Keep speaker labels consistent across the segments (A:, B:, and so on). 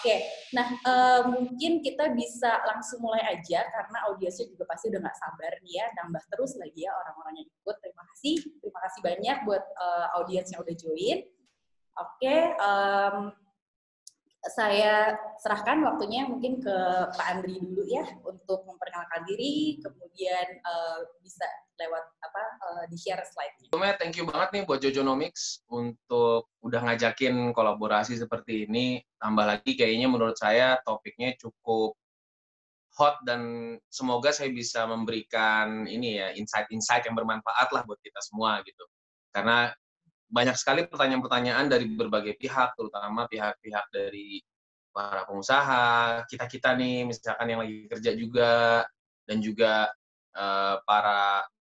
A: Oke, nah mungkin kita bisa langsung mulai aja karena audiensnya juga pasti udah nggak sabar nih ya, nambah terus lagi ya orang-orang yang ikut. Terima kasih banyak buat audiens yang udah join. Oke, saya serahkan waktunya mungkin ke Pak Andri dulu ya untuk memperkenalkan diri, kemudian bisa lewat di-share slide-nya.
B: Thank you banget nih buat Jojonomics untuk udah ngajakin kolaborasi seperti ini. Tambah lagi kayaknya menurut saya topiknya cukup hot dan semoga saya bisa memberikan ini ya insight-insight yang bermanfaat lah buat kita semua gitu. Karena banyak sekali pertanyaan-pertanyaan dari berbagai pihak, terutama pihak-pihak dari para pengusaha, kita-kita nih misalkan yang lagi kerja juga, dan juga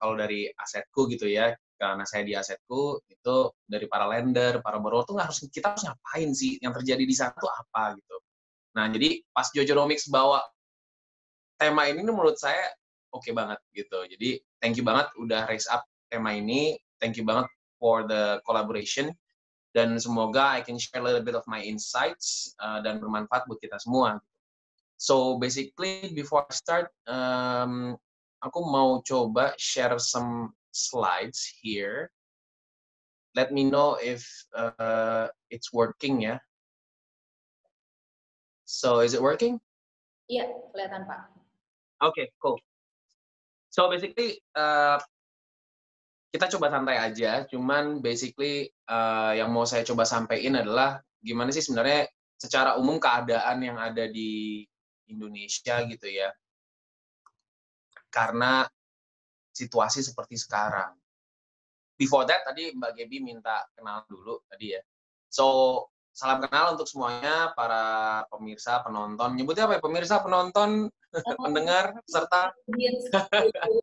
B: kalau dari asetku gitu ya, karena saya di asetku itu dari para lender, para borrower tuh kita harus ngapain sih, yang terjadi di sana tuh apa gitu. Nah jadi pas Jojonomics bawa tema ini menurut saya oke banget gitu. Jadi thank you banget udah raise up tema ini, thank you banget for the collaboration, dan semoga I can share a little bit of my insights dan bermanfaat buat kita semua. So basically before I start, aku mau coba share some slides here. Let me know if it's working ya. So is it working?
A: Iya, kelihatan Pak.
B: Okay, cool. So basically kita coba santai aja, cuman basically yang mau saya coba sampaikan adalah gimana sih sebenarnya secara umum keadaan yang ada di Indonesia gitu ya. Karena situasi seperti sekarang. Before that, tadi Mbak Gaby minta kenal dulu tadi ya. So, salam kenal untuk semuanya, para pemirsa, penonton. Nyebutnya apa ya? Pemirsa, penonton, pendengar, peserta?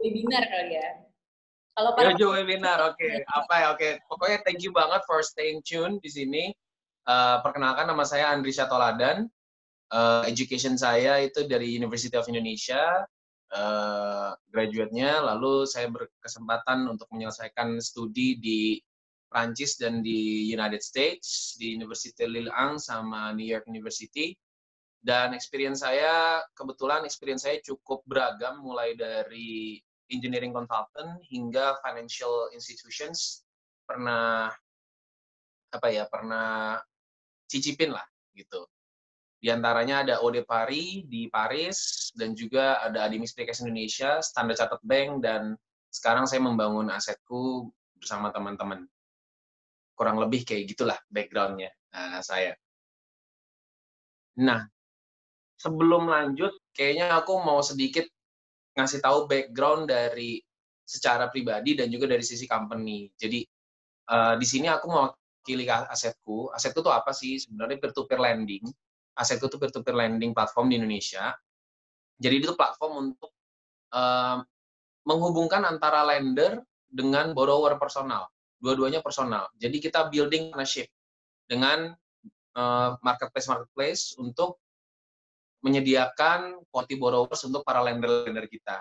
A: Webinar kali ya. Kalau
B: Jojo webinar, oke. Apa ya, oke. Pokoknya thank you banget for staying tune di sini. Perkenalkan, nama saya Andri Syatoladan. Education saya itu dari University of Indonesia. Graduate-nya, lalu saya berkesempatan untuk menyelesaikan studi di Prancis dan di United States, di University Lille sama New York University. Dan experience saya cukup beragam, mulai dari engineering consultant hingga financial institutions. Pernah cicipin lah gitu. Di antaranya ada Ode Pari di Paris, dan juga ada Adimis PKS Indonesia, Standard Chartered Bank, dan sekarang saya membangun asetku bersama teman-teman. Kurang lebih kayak gitulah background-nya saya. Nah, sebelum lanjut, kayaknya aku mau sedikit ngasih tahu background dari secara pribadi dan juga dari sisi company. Jadi, di sini aku mewakili asetku. Asetku tuh apa sih? Sebenarnya peer-to-peer lending. Asetku tuh peer-to-peer lending platform di Indonesia. Jadi itu platform untuk menghubungkan antara lender dengan borrower personal. Dua-duanya personal. Jadi kita building partnership dengan marketplace untuk menyediakan quality borrowers untuk para lender-lender kita.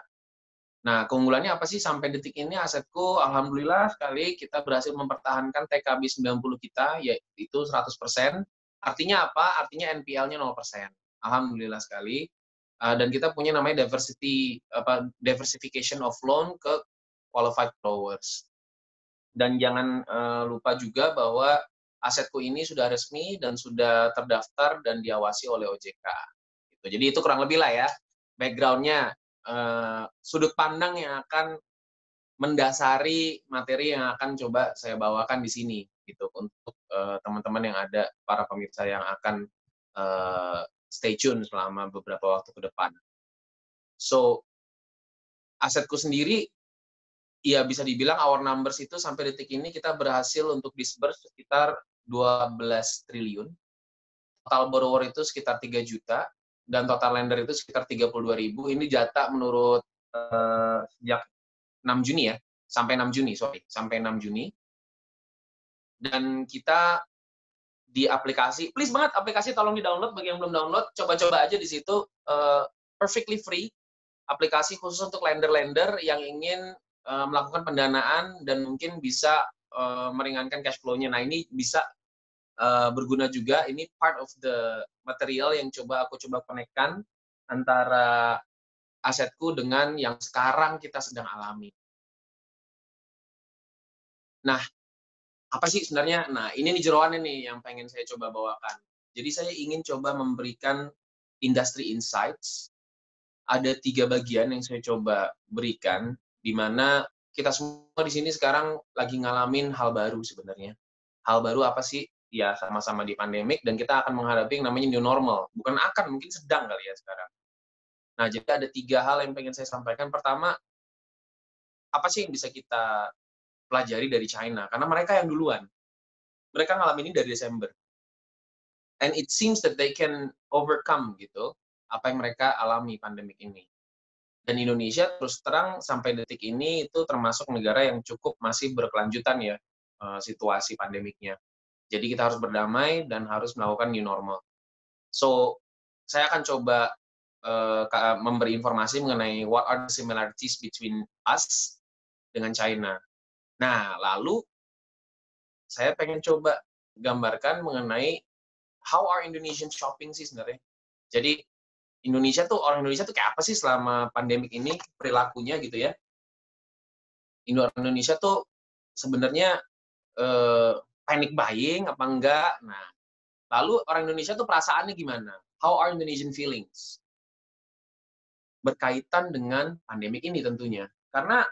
B: Nah, keunggulannya apa sih sampai detik ini asetku? Alhamdulillah sekali kita berhasil mempertahankan TKB 90 kita, yaitu 100%. Artinya apa? Artinya NPL-nya 0%. Alhamdulillah sekali. Dan kita punya namanya diversification of loan ke qualified borrowers. Dan jangan lupa juga bahwa asetku ini sudah resmi dan sudah terdaftar dan diawasi oleh OJK. Gitu. Jadi itu kurang lebih lah ya background-nya, sudut pandang yang akan mendasari materi yang akan coba saya bawakan di sini gitu untuk teman-teman yang ada, para pemirsa yang akan stay tune selama beberapa waktu ke depan. So, asetku sendiri, ya bisa dibilang our numbers itu sampai detik ini kita berhasil untuk disburse sekitar 12 triliun. Total borrower itu sekitar 3 juta, dan total lender itu sekitar 32.000. Ini data menurut sejak 6 Juni ya, sampai 6 Juni. Dan kita di aplikasi, please banget aplikasi tolong di-download, bagi yang belum download, coba-coba aja di situ, perfectly free, aplikasi khusus untuk lender-lender yang ingin melakukan pendanaan dan mungkin bisa meringankan cash flow-nya. Nah, ini bisa berguna juga. Ini part of the material yang aku coba connect-kan antara asetku dengan yang sekarang kita sedang alami. Nah, apa sih sebenarnya? Nah, ini nih jeroannya nih yang pengen saya coba bawakan. Jadi saya ingin coba memberikan industry insights. Ada 3 bagian yang saya coba berikan, di mana kita semua di sini sekarang lagi ngalamin hal baru sebenarnya. Hal baru apa sih? Ya sama-sama di pandemik dan kita akan menghadapi yang namanya new normal. Bukan akan, mungkin sedang kali ya sekarang. Nah, jadi ada 3 hal yang pengen saya sampaikan. Pertama, apa sih yang bisa kita pelajari dari China? Karena mereka yang duluan. Mereka ngalamin ini dari Desember. And it seems that they can overcome gitu, apa yang mereka alami pandemik ini. Dan Indonesia terus terang sampai detik ini itu termasuk negara yang cukup masih berkelanjutan ya, situasi pandemiknya. Jadi kita harus berdamai dan harus melakukan new normal. So, saya akan coba memberi informasi mengenai what are the similarities between us dengan China. Nah, lalu saya pengen coba gambarkan mengenai how are Indonesian shopping sih sebenarnya. Jadi orang Indonesia tuh kayak apa sih selama pandemik ini perilakunya gitu ya. Orang Indonesia tuh sebenarnya panic buying apa enggak? Nah, lalu orang Indonesia tuh perasaannya gimana? How are Indonesian feelings? Berkaitan dengan pandemik ini tentunya. Karena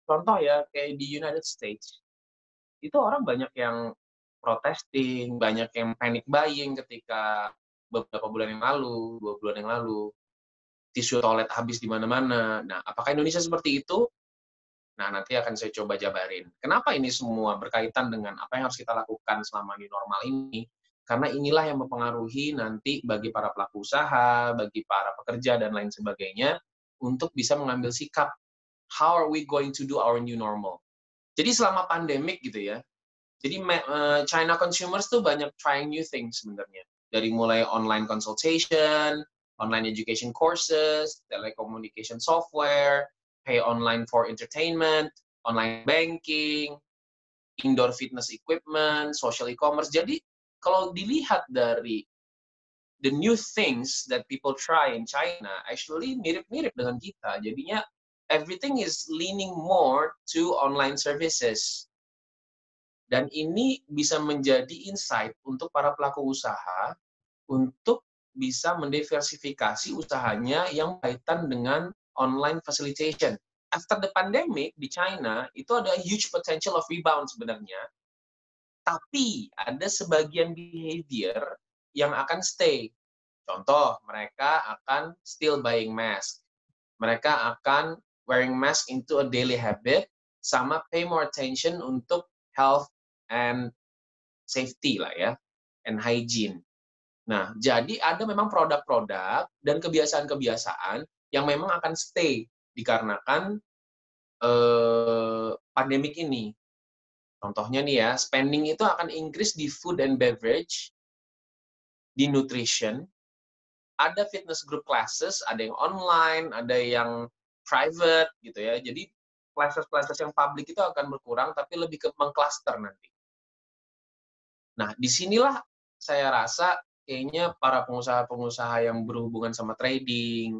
B: contoh ya kayak di United States itu orang banyak yang protesting, banyak yang panic buying ketika beberapa bulan yang lalu, 2 bulan yang lalu, tisu toilet habis di mana-mana. Nah, apakah Indonesia seperti itu? Nah, nanti akan saya coba jabarin. Kenapa ini semua berkaitan dengan apa yang harus kita lakukan selama new normal ini? Karena inilah yang mempengaruhi nanti bagi para pelaku usaha, bagi para pekerja, dan lain sebagainya, untuk bisa mengambil sikap. How are we going to do our new normal? Jadi selama pandemik gitu ya, jadi China consumers tuh banyak trying new things sebenarnya. Dari mulai online consultation, online education courses, telecommunication software, pay online for entertainment, online banking, indoor fitness equipment, social e-commerce. Jadi kalau dilihat dari the new things that people try in China, actually mirip-mirip dengan kita. Jadinya everything is leaning more to online services. Dan ini bisa menjadi insight untuk para pelaku usaha untuk bisa mendiversifikasi usahanya yang kaitan dengan online facilitation. After the pandemic di China, itu ada huge potential of rebound sebenarnya. Tapi ada sebagian behavior yang akan stay. Contoh, mereka akan still buying mask. Mereka akan wearing mask into a daily habit, sama pay more attention untuk health and safety lah ya, and hygiene. Nah, jadi ada memang produk-produk dan kebiasaan-kebiasaan yang memang akan stay dikarenakan pandemik ini. Contohnya nih ya, spending itu akan increase di food and beverage, di nutrition, ada fitness group classes, ada yang online, ada yang private gitu ya. Jadi classes-classes yang public itu akan berkurang, tapi lebih ke mengcluster nanti. Nah, disinilah saya rasa kayaknya para pengusaha-pengusaha yang berhubungan sama trading,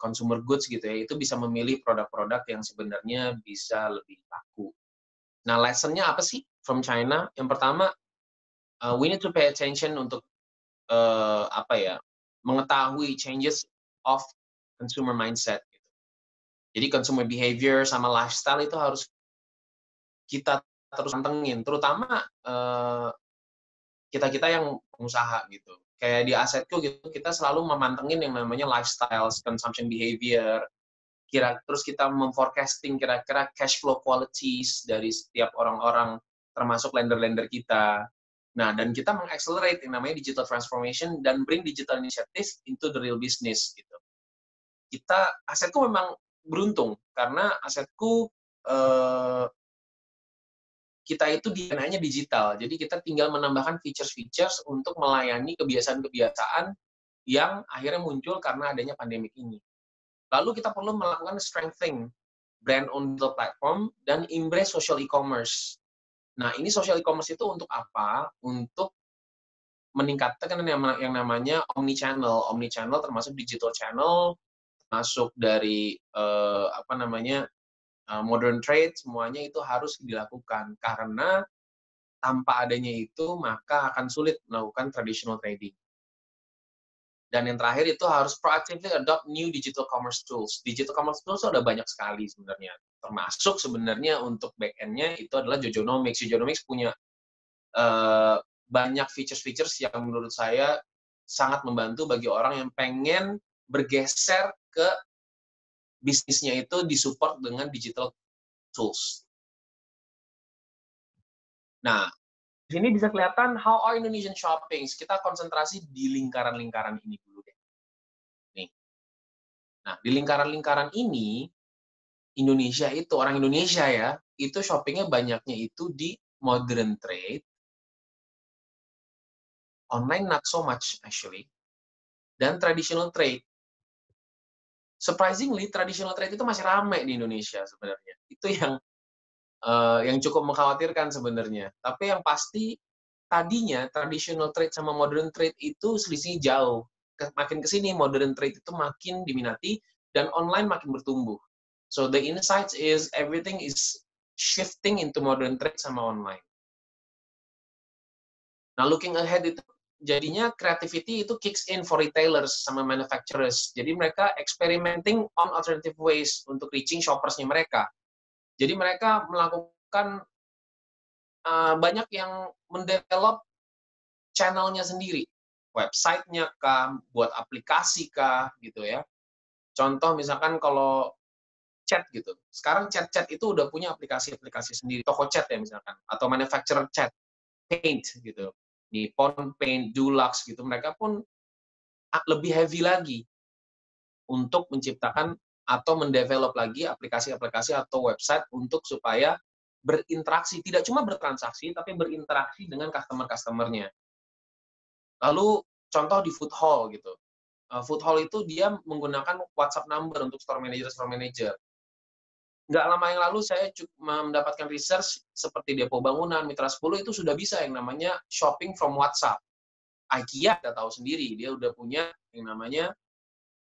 B: consumer goods gitu ya, itu bisa memilih produk-produk yang sebenarnya bisa lebih laku. Nah, lesson-nya apa sih from China? Yang pertama, we need to pay attention untuk mengetahui changes of consumer mindset. Gitu. Jadi consumer behavior sama lifestyle itu harus kita terus pantengin, terutama kita-kita yang pengusaha gitu. Kayak di asetku gitu, kita selalu memantengin yang namanya lifestyle, consumption behavior, terus kita memforecasting kira-kira cash flow qualities dari setiap orang-orang, termasuk lender-lender kita. Nah, dan kita mengaccelerate yang namanya digital transformation dan bring digital initiative into the real business gitu. Asetku memang beruntung karena asetku kita itu DNA-nya digital. Jadi kita tinggal menambahkan features-features untuk melayani kebiasaan-kebiasaan yang akhirnya muncul karena adanya pandemik ini. Lalu kita perlu melakukan strengthening brand on digital platform dan embrace social e-commerce. Nah, ini social e-commerce itu untuk apa? Untuk meningkatkan yang namanya omni-channel. Omni-channel termasuk digital channel, masuk dari, modern trade, semuanya itu harus dilakukan. Karena tanpa adanya itu, maka akan sulit melakukan traditional trading. Dan yang terakhir itu harus proactively adopt new digital commerce tools. Digital commerce tools ada banyak sekali sebenarnya. Termasuk sebenarnya untuk back-end-nya itu adalah Jojonomics. Jojonomics punya banyak features-features yang menurut saya sangat membantu bagi orang yang pengen bergeser ke bisnisnya itu disupport dengan digital tools. Nah, di sini bisa kelihatan how are Indonesian shopping. Kita konsentrasi di lingkaran-lingkaran ini dulu deh. Nih. Nah, di lingkaran-lingkaran ini, Indonesia itu, orang Indonesia ya, itu shoppingnya banyaknya itu di modern trade, online not so much actually, dan traditional trade. Surprisingly, traditional trade itu masih ramai di Indonesia sebenarnya. Itu yang cukup mengkhawatirkan sebenarnya. Tapi yang pasti tadinya traditional trade sama modern trade itu selisihnya jauh. Makin ke sini modern trade itu makin diminati dan online makin bertumbuh. So the insight is everything is shifting into modern trade sama online. Nah, looking ahead itu jadinya creativity itu kicks in for retailers sama manufacturers. Jadi mereka experimenting on alternative ways untuk reaching shoppersnya mereka. Jadi mereka melakukan banyak yang mendevelop channelnya sendiri, websitenya kah, buat aplikasi kah, gitu ya. Contoh misalkan kalau chat gitu, sekarang chat-chat itu udah punya aplikasi-aplikasi sendiri, toko chat ya misalkan, atau manufacturer chat, Paint gitu, Nippon Paint, Dulux gitu, mereka pun lebih heavy lagi untuk menciptakan atau mendevelop lagi aplikasi-aplikasi atau website untuk supaya berinteraksi, tidak cuma bertransaksi, tapi berinteraksi dengan customer-customer-nya. Lalu contoh di food hall gitu. Food hall itu dia menggunakan WhatsApp number untuk store manager. Nggak lama yang lalu saya mendapatkan research seperti Depo Bangunan, Mitra 10 itu sudah bisa yang namanya shopping from WhatsApp. IKEA kita tahu sendiri, dia udah punya yang namanya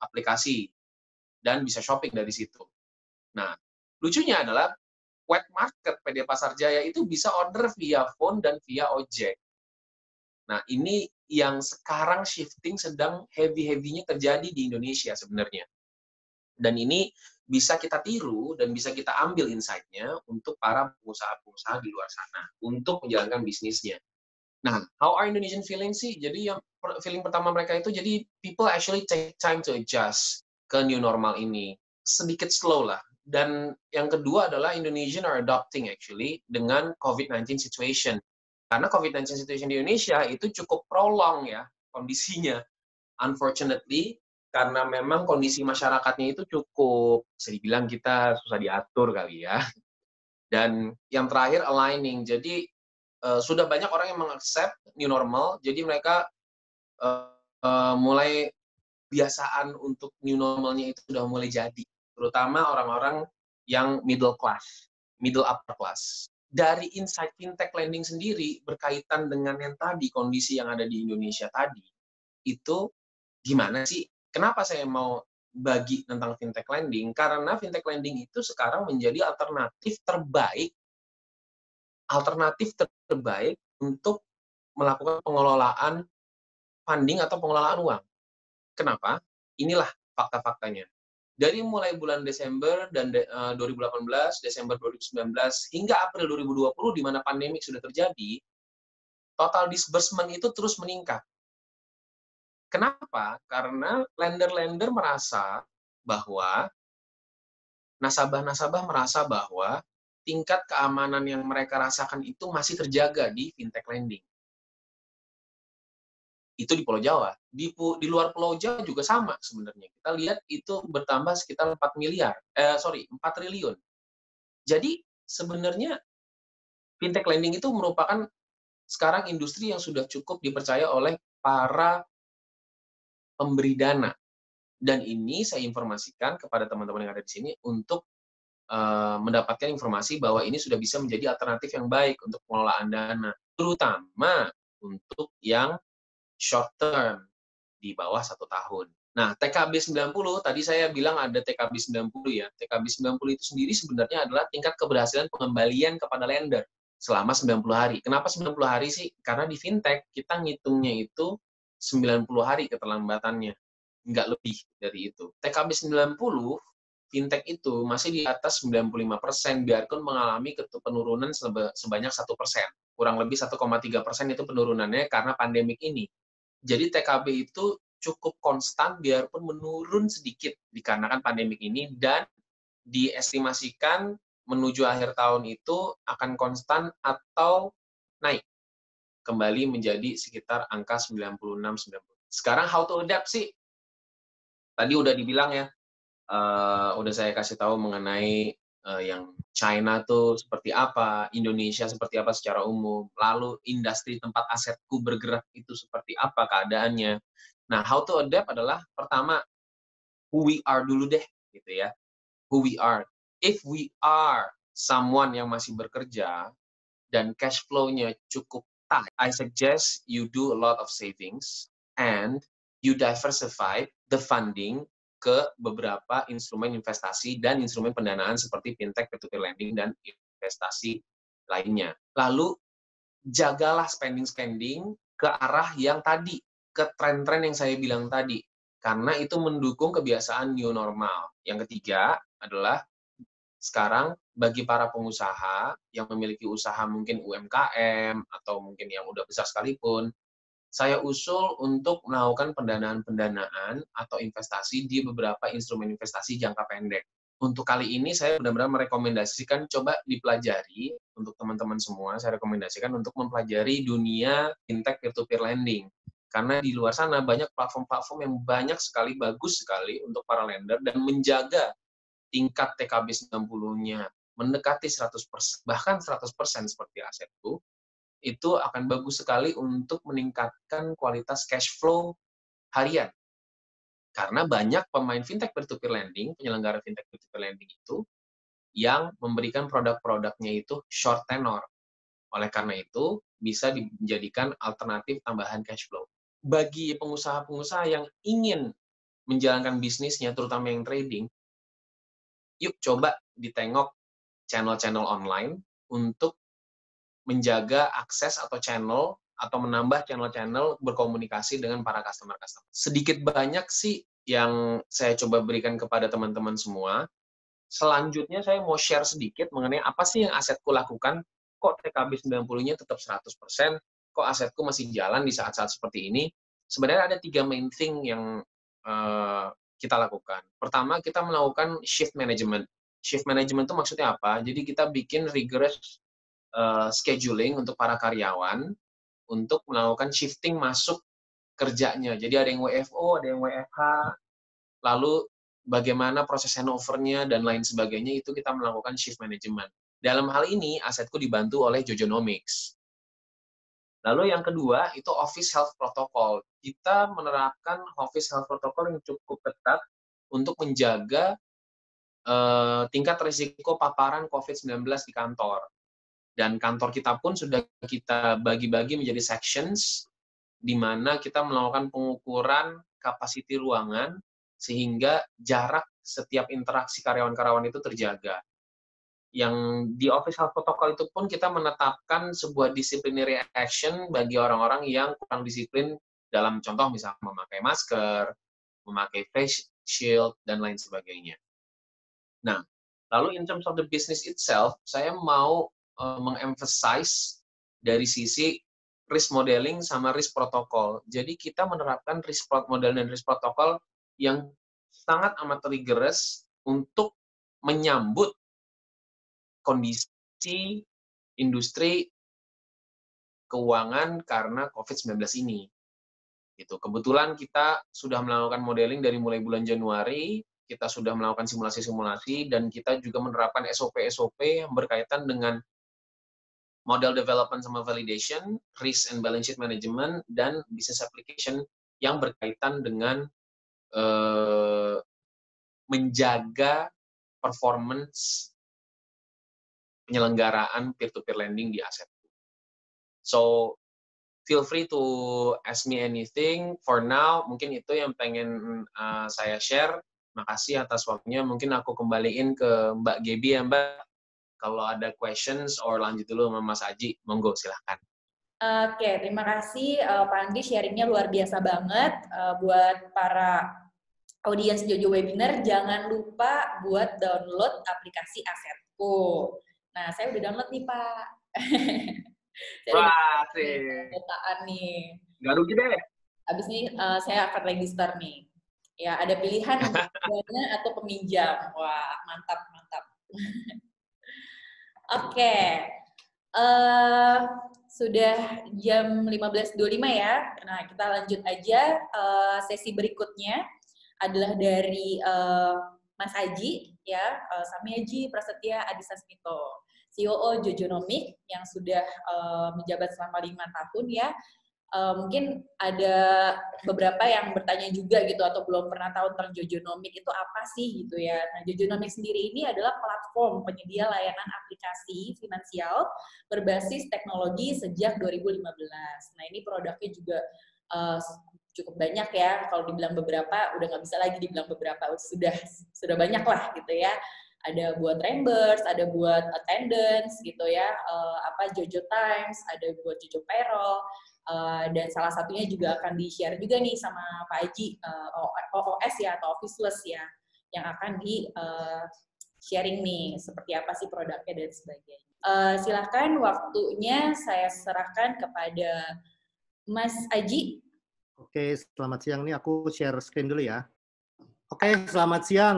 B: aplikasi dan bisa shopping dari situ. Nah, lucunya adalah wet market PD Pasar Jaya itu bisa order via phone dan via ojek. Nah, ini yang sekarang shifting sedang heavy-heavy-nya terjadi di Indonesia sebenarnya. Dan ini bisa kita tiru dan bisa kita ambil insight-nya untuk para pengusaha-pengusaha di luar sana untuk menjalankan bisnisnya. Nah, how are Indonesian feeling sih? Jadi yang feeling pertama mereka itu jadi people actually take time to adjust ke new normal ini. Sedikit slow lah. Dan yang kedua adalah Indonesian are adopting actually dengan COVID-19 situation. Karena COVID-19 situation di Indonesia itu cukup prolong ya kondisinya. Unfortunately, karena memang kondisi masyarakatnya itu cukup, bisa dibilang kita susah diatur kali ya. Dan yang terakhir aligning. Jadi sudah banyak orang yang mengaccept new normal, jadi mereka mulai kebiasaan untuk new normalnya itu sudah mulai jadi. Terutama orang-orang yang middle class, middle upper class. Dari insight fintech lending sendiri berkaitan dengan yang tadi, kondisi yang ada di Indonesia tadi, itu gimana sih? Kenapa saya mau bagi tentang fintech lending? Karena fintech lending itu sekarang menjadi alternatif terbaik untuk melakukan pengelolaan funding atau pengelolaan uang. Kenapa? Inilah fakta-faktanya. Dari mulai bulan Desember 2018, Desember 2019, hingga April 2020, di mana pandemi sudah terjadi, total disbursement itu terus meningkat. Kenapa? Karena lender-lender merasa bahwa, nasabah-nasabah merasa bahwa tingkat keamanan yang mereka rasakan itu masih terjaga di fintech lending. Itu di Pulau Jawa. Di luar Pulau Jawa juga sama sebenarnya. Kita lihat itu bertambah sekitar 4 triliun. Jadi sebenarnya fintech lending itu merupakan sekarang industri yang sudah cukup dipercaya oleh para pemberi dana. Dan ini saya informasikan kepada teman-teman yang ada di sini untuk mendapatkan informasi bahwa ini sudah bisa menjadi alternatif yang baik untuk pengelolaan dana, terutama untuk yang short term di bawah 1 tahun. Nah, TKB 90, tadi saya bilang ada TKB 90 ya. TKB 90 itu sendiri sebenarnya adalah tingkat keberhasilan pengembalian kepada lender selama 90 hari. Kenapa 90 hari sih? Karena di fintech kita ngitungnya itu 90 hari keterlambatannya, nggak lebih dari itu. TKB 90, fintech itu masih di atas 95%, biarpun mengalami penurunan sebanyak 1%. Kurang lebih 1,3% itu penurunannya karena pandemik ini. Jadi TKB itu cukup konstan biarpun menurun sedikit dikarenakan pandemik ini, dan diestimasikan menuju akhir tahun itu akan konstan atau naik kembali menjadi sekitar angka 96-90. Sekarang how to adapt sih? Tadi udah dibilang ya, udah saya kasih tahu mengenai yang China tuh seperti apa, Indonesia seperti apa secara umum, lalu industri tempat asetku bergerak itu seperti apa keadaannya. Nah, how to adapt adalah pertama, who we are dulu deh, gitu ya. Who we are. If we are someone yang masih bekerja dan cash flow-nya cukup tight, I suggest you do a lot of savings and you diversify the funding ke beberapa instrumen investasi dan instrumen pendanaan seperti fintech, peer-to-peer lending, dan investasi lainnya. Lalu, jagalah spending-spending ke arah yang tadi, ke tren-tren yang saya bilang tadi, karena itu mendukung kebiasaan new normal. Yang ketiga adalah sekarang bagi para pengusaha yang memiliki usaha mungkin UMKM atau mungkin yang udah besar sekalipun, saya usul untuk melakukan pendanaan-pendanaan atau investasi di beberapa instrumen investasi jangka pendek. Untuk kali ini saya benar-benar merekomendasikan coba dipelajari untuk teman-teman semua, saya rekomendasikan untuk mempelajari dunia fintech peer-to-peer lending. Karena di luar sana banyak platform-platform yang banyak sekali, bagus sekali untuk para lender dan menjaga tingkat TKB 90-nya mendekati 100%, bahkan 100% seperti asetku, itu akan bagus sekali untuk meningkatkan kualitas cash flow harian. Karena banyak pemain fintech peer-to-peer lending, penyelenggara fintech peer-to-peer lending itu, yang memberikan produk-produknya itu short tenor. Oleh karena itu, bisa dijadikan alternatif tambahan cash flow. Bagi pengusaha-pengusaha yang ingin menjalankan bisnisnya, terutama yang trading, yuk coba ditengok channel-channel online untuk menjaga akses atau channel atau menambah channel-channel berkomunikasi dengan para customer-customer. Sedikit banyak sih yang saya coba berikan kepada teman-teman semua. Selanjutnya saya mau share sedikit mengenai apa sih yang asetku lakukan, kok TKB 90-nya tetap 100%, kok asetku masih jalan di saat-saat seperti ini. Sebenarnya ada 3 main thing yang kita lakukan. Pertama, kita melakukan shift management. Shift management itu maksudnya apa? Jadi kita bikin rigorous scheduling untuk para karyawan untuk melakukan shifting masuk kerjanya. Jadi ada yang WFO, ada yang WFH, lalu bagaimana proses handover-nya dan lain sebagainya, itu kita melakukan shift management. Dalam hal ini, asetku dibantu oleh Jojonomics. Lalu yang kedua, itu Office Health Protocol. Kita menerapkan Office Health Protocol yang cukup ketat untuk menjaga tingkat risiko paparan COVID-19 di kantor. Dan kantor kita pun sudah kita bagi-bagi menjadi sections, di mana kita melakukan pengukuran kapasiti ruangan, sehingga jarak setiap interaksi karyawan-karyawan itu terjaga. Yang di Office Health Protocol itu pun kita menetapkan sebuah disciplinary action bagi orang-orang yang kurang disiplin dalam contoh misalnya memakai masker, memakai face shield, dan lain sebagainya. Nah, lalu in terms of the business itself, saya mau mengemphasize dari sisi risk modeling sama risk protokol. Jadi kita menerapkan risk model dan risk protokol yang sangat amat rigorous untuk menyambut kondisi industri keuangan karena COVID-19 ini. Gitu. Kebetulan kita sudah melakukan modeling dari mulai bulan Januari, kita sudah melakukan simulasi-simulasi, dan kita juga menerapkan SOP-SOP yang berkaitan dengan model development sama validation, risk and balance sheet management, dan business application yang berkaitan dengan menjaga performance penyelenggaraan peer-to-peer lending di Asetku. So, feel free to ask me anything. For now, mungkin itu yang pengen saya share. Makasih atas waktunya. Mungkin aku kembaliin ke Mbak Gaby ya, Mbak. Kalau ada questions or lanjut dulu sama Mas Aji, monggo silahkan.
A: Oke, terima kasih Pak Anggi, sharingnya luar biasa banget. Buat para audiens Jojo Webinar, jangan lupa buat download aplikasi Asetku. Nah, saya udah download nih, Pak. Saya udah
B: Wah,
A: download nih.
B: Nggak rugi deh.
A: Habis ini saya akan register nih. Ya, ada pilihan untuk dana atau peminjam. Wah, mantap, mantap. Oke. Sudah jam 15.25 ya. Nah, kita lanjut aja. Sesi berikutnya adalah dari Mas Aji, ya, Sami Aji Prasetya Adisasmito, COO Jojonomic yang sudah menjabat selama 5 tahun ya. Mungkin ada beberapa yang bertanya juga gitu atau belum pernah tahu tentang Jojonomic itu apa sih gitu ya. Nah, Jojonomic sendiri ini adalah platform penyedia layanan aplikasi finansial berbasis teknologi sejak 2015. Nah, ini produknya juga cukup banyak ya. Kalau dibilang beberapa, udah nggak bisa lagi dibilang beberapa, sudah banyak lah gitu ya. Ada buat reimburse, ada buat attendance gitu ya, Jojo Times, ada buat Jojo Payroll. Dan salah satunya juga akan di-share juga nih sama Pak Aji, OOS ya, atau Officeless ya, yang akan di-sharing nih, seperti apa sih produknya dan sebagainya. Silakan waktunya saya serahkan kepada Mas Aji.
C: Oke, selamat siang nih, aku share screen dulu ya. Oke, selamat siang.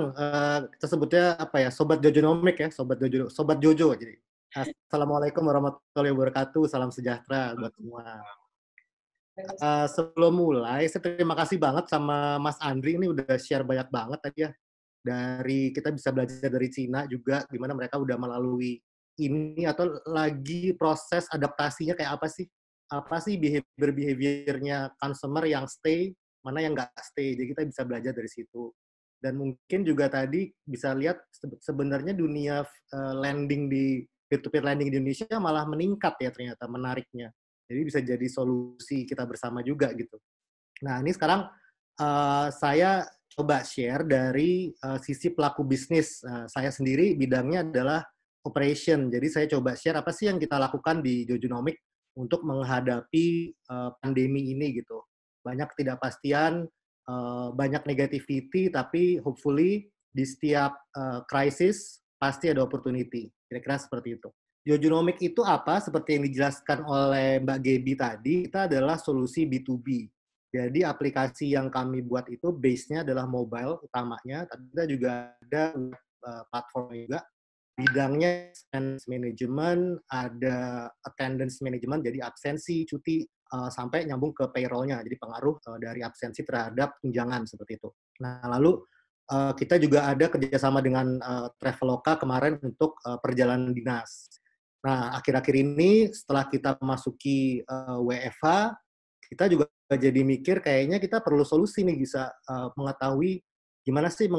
C: Kita sebutnya apa ya, Sobat Jojonomic ya, Sobat Jojo. Jadi, Assalamualaikum warahmatullahi wabarakatuh, salam sejahtera buat semua. Sebelum mulai, saya terima kasih banget sama Mas Andri, ini udah share banyak banget tadi ya. Dari kita bisa belajar dari Cina juga, gimana mereka udah melalui ini, atau lagi proses adaptasinya kayak apa sih? Apa sih behavior-nya consumer yang stay, mana yang nggak stay. Jadi kita bisa belajar dari situ. Dan mungkin juga tadi bisa lihat sebenarnya dunia lending di peer-to-peer lending di Indonesia malah meningkat ya ternyata, menariknya. Jadi bisa jadi solusi kita bersama juga gitu. Nah, ini sekarang saya coba share dari sisi pelaku bisnis. Saya sendiri bidangnya adalah operation. Jadi saya coba share apa sih yang kita lakukan di Jojonomic untuk menghadapi pandemi ini gitu. Banyak ketidakpastian, banyak negativity, tapi hopefully di setiap krisis pasti ada opportunity. Kira-kira seperti itu. Jojonomic itu apa? Seperti yang dijelaskan oleh Mbak Gaby tadi, kita adalah solusi B2B. Jadi aplikasi yang kami buat itu base-nya adalah mobile utamanya, tapi kita juga ada platform juga. Bidangnya expense management, ada attendance management, jadi absensi, cuti, sampai nyambung ke payroll-nya, jadi pengaruh dari absensi terhadap tunjangan seperti itu. Nah, lalu kita juga ada kerjasama dengan Traveloka kemarin untuk perjalanan dinas. Nah, akhir-akhir ini setelah kita memasuki WFH, kita juga jadi mikir kayaknya kita perlu solusi nih, bisa mengetahui gimana sih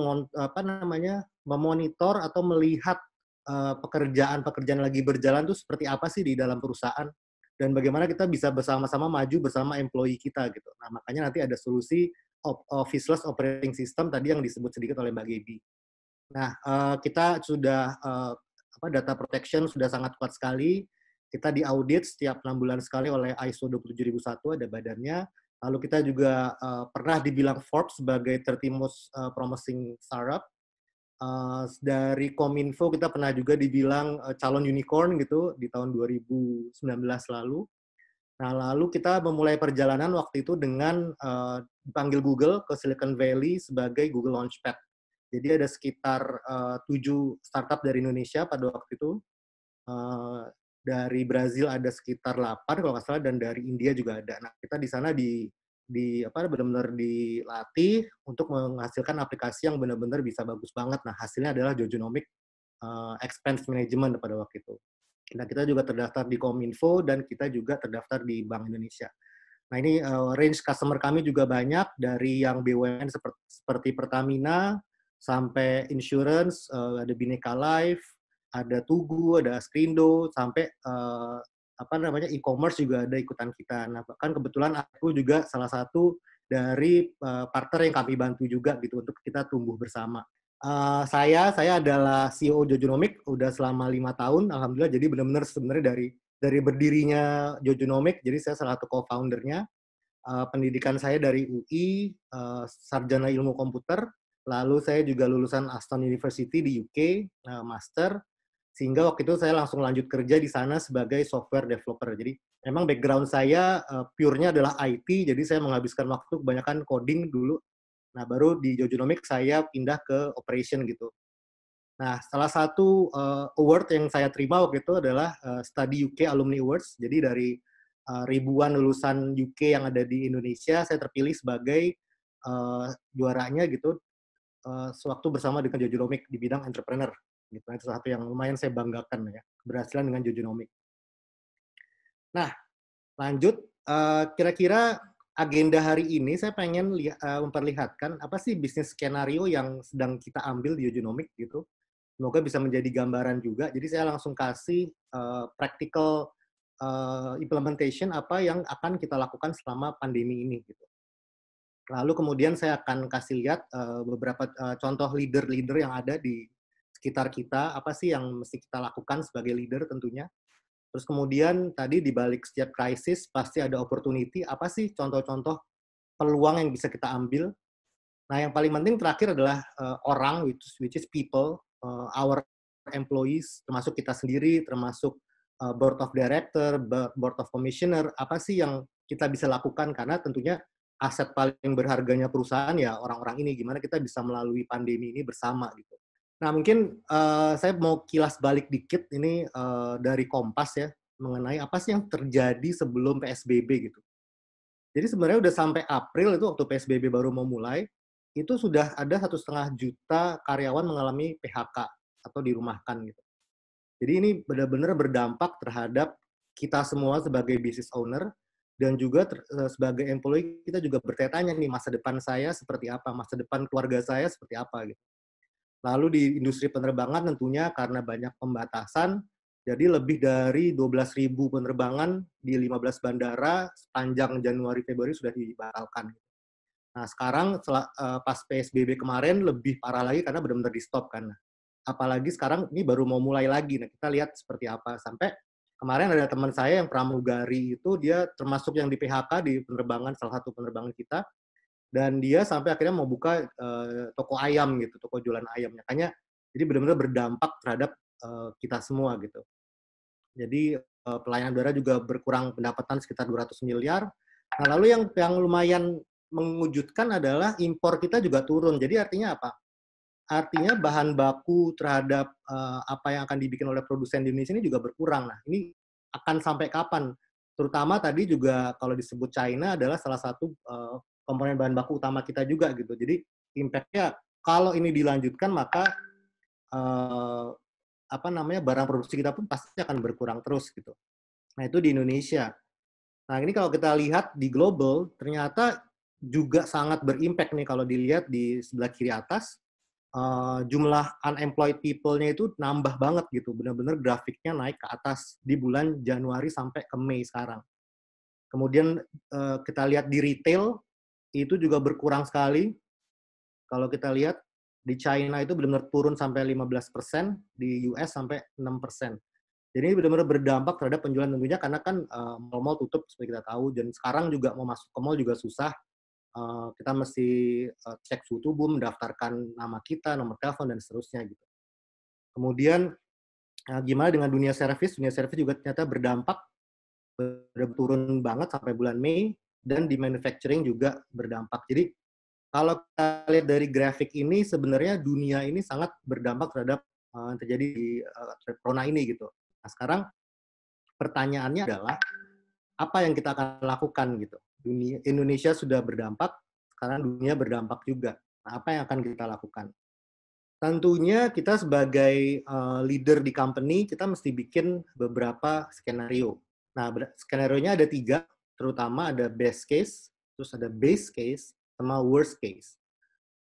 C: memonitor atau melihat pekerjaan lagi berjalan tuh seperti apa sih di dalam perusahaan, dan bagaimana kita bisa bersama-sama maju bersama employee kita gitu. Nah, makanya nanti ada solusi Officeless Operating System tadi yang disebut sedikit oleh Mbak Gaby. Nah, kita sudah data protection sudah sangat kuat sekali. Kita diaudit setiap 6 bulan sekali oleh ISO 27001, ada badannya. Lalu kita juga pernah dibilang Forbes sebagai 30 most promising startup. Dari Kominfo kita pernah juga dibilang calon unicorn gitu di tahun 2019 lalu. Nah, lalu kita memulai perjalanan waktu itu dengan dipanggil Google ke Silicon Valley sebagai Google Launchpad. Jadi ada sekitar 7 startup dari Indonesia pada waktu itu. Dari Brazil ada sekitar 8 kalau nggak salah, dan dari India juga ada. Nah, kita di sana benar-benar dilatih untuk menghasilkan aplikasi yang benar-benar bisa bagus banget. Nah, hasilnya adalah Jojonomic Expense Management pada waktu itu. Nah, kita juga terdaftar di Kominfo dan kita juga terdaftar di Bank Indonesia. Nah, ini range customer kami juga banyak, dari yang BUMN seperti Pertamina, sampai insurance, ada Bhinneka Life, ada Tugu, ada Skrindo, sampai e-commerce juga ada ikutan kita. Nah, bahkan kebetulan aku juga salah satu dari partner yang kami bantu juga gitu untuk kita tumbuh bersama. Saya adalah CEO Jojonomic udah selama 5 tahun, alhamdulillah. Jadi benar-benar sebenarnya dari berdirinya Jojonomic, jadi saya salah satu co-foundernya. Pendidikan saya dari UI, sarjana ilmu komputer, lalu saya juga lulusan Aston University di UK, master, sehingga waktu itu saya langsung lanjut kerja di sana sebagai software developer. Jadi memang background saya pure-nya adalah IT, jadi saya menghabiskan waktu kebanyakan coding dulu. Nah, baru di Jojonomic saya pindah ke operation gitu. Nah, salah satu award yang saya terima waktu itu adalah Study UK Alumni Awards. Jadi dari ribuan lulusan UK yang ada di Indonesia, saya terpilih sebagai juaranya gitu sewaktu bersama dengan Jojonomic di bidang entrepreneur. Gitu. Itu salah satu yang lumayan saya banggakan ya, keberhasilan dengan Jojonomic. Nah, lanjut, kira-kira agenda hari ini saya pengen memperlihatkan apa sih bisnis skenario yang sedang kita ambil di Jojonomic gitu. Semoga bisa menjadi gambaran juga. Jadi saya langsung kasih practical implementation apa yang akan kita lakukan selama pandemi ini gitu. Lalu kemudian saya akan kasih lihat beberapa contoh leader-leader yang ada di sekitar kita, apa sih yang mesti kita lakukan sebagai leader tentunya. Terus kemudian tadi di balik setiap krisis pasti ada opportunity, apa sih contoh-contoh peluang yang bisa kita ambil. Nah, yang paling penting terakhir adalah orang, which is people, our employees, termasuk kita sendiri, termasuk board of director, board of commissioner, apa sih yang kita bisa lakukan, karena tentunya aset paling berharganya perusahaan ya orang-orang ini, gimana kita bisa melalui pandemi ini bersama gitu. Nah, mungkin saya mau kilas balik dikit ini dari Kompas ya, mengenai apa sih yang terjadi sebelum PSBB gitu. Jadi sebenarnya udah sampai April itu waktu PSBB baru mau mulai, itu sudah ada 1,5 juta karyawan mengalami PHK atau dirumahkan gitu. Jadi ini benar-benar berdampak terhadap kita semua sebagai business owner, dan juga sebagai employee kita juga bertanya-tanya nih, masa depan saya seperti apa, masa depan keluarga saya seperti apa gitu. Lalu di industri penerbangan tentunya karena banyak pembatasan, jadi lebih dari 12.000 penerbangan di 15 bandara sepanjang Januari Februari sudah dibatalkan. Nah, sekarang pas PSBB kemarin lebih parah lagi karena benar-benar di-stop kan. Apalagi sekarang ini baru mau mulai lagi. Nah, kita lihat seperti apa. Sampai kemarin ada teman saya yang pramugari itu, dia termasuk yang di PHK di penerbangan, salah satu penerbangan kita. Dan dia sampai akhirnya mau buka toko ayam gitu, toko jualan ayam. Makanya jadi benar-benar berdampak terhadap kita semua gitu. Jadi pelayanan udara juga berkurang pendapatan sekitar 200 miliar. Nah, lalu yang lumayan mengejutkan adalah impor kita juga turun. Jadi artinya apa? Artinya bahan baku terhadap apa yang akan dibikin oleh produsen di Indonesia ini juga berkurang. Nah, ini akan sampai kapan? Terutama tadi juga kalau disebut China adalah salah satu komponen bahan baku utama kita juga gitu. Jadi impact-nya kalau ini dilanjutkan maka barang produksi kita pun pasti akan berkurang terus gitu. Nah, itu di Indonesia. Nah, ini kalau kita lihat di global ternyata juga sangat berimpact nih kalau dilihat di sebelah kiri atas. Jumlah unemployed people-nya itu nambah banget gitu. Benar-benar grafiknya naik ke atas di bulan Januari sampai ke Mei sekarang. Kemudian kita lihat di retail, itu juga berkurang sekali. Kalau kita lihat di China itu benar-benar turun sampai 15%, di US sampai 6%. Jadi ini benar-benar berdampak terhadap penjualan tentunya karena kan mall-mall tutup seperti kita tahu, dan sekarang juga mau masuk ke mall juga susah. Kita mesti cek suhu tubuh, mendaftarkan nama kita, nomor telepon, dan seterusnya gitu. Kemudian gimana dengan dunia service? Dunia service juga ternyata berdampak, turun banget sampai bulan Mei, dan di manufacturing juga berdampak. Jadi kalau kita lihat dari grafik ini, sebenarnya dunia ini sangat berdampak terhadap yang terjadi di corona ini gitu. Nah, sekarang pertanyaannya adalah apa yang kita akan lakukan gitu. Indonesia sudah berdampak, sekarang dunia berdampak juga. Nah, apa yang akan kita lakukan? Tentunya kita sebagai leader di company, kita mesti bikin beberapa skenario. Nah, skenario-nya ada 3, terutama ada best case, terus ada base case, sama worst case.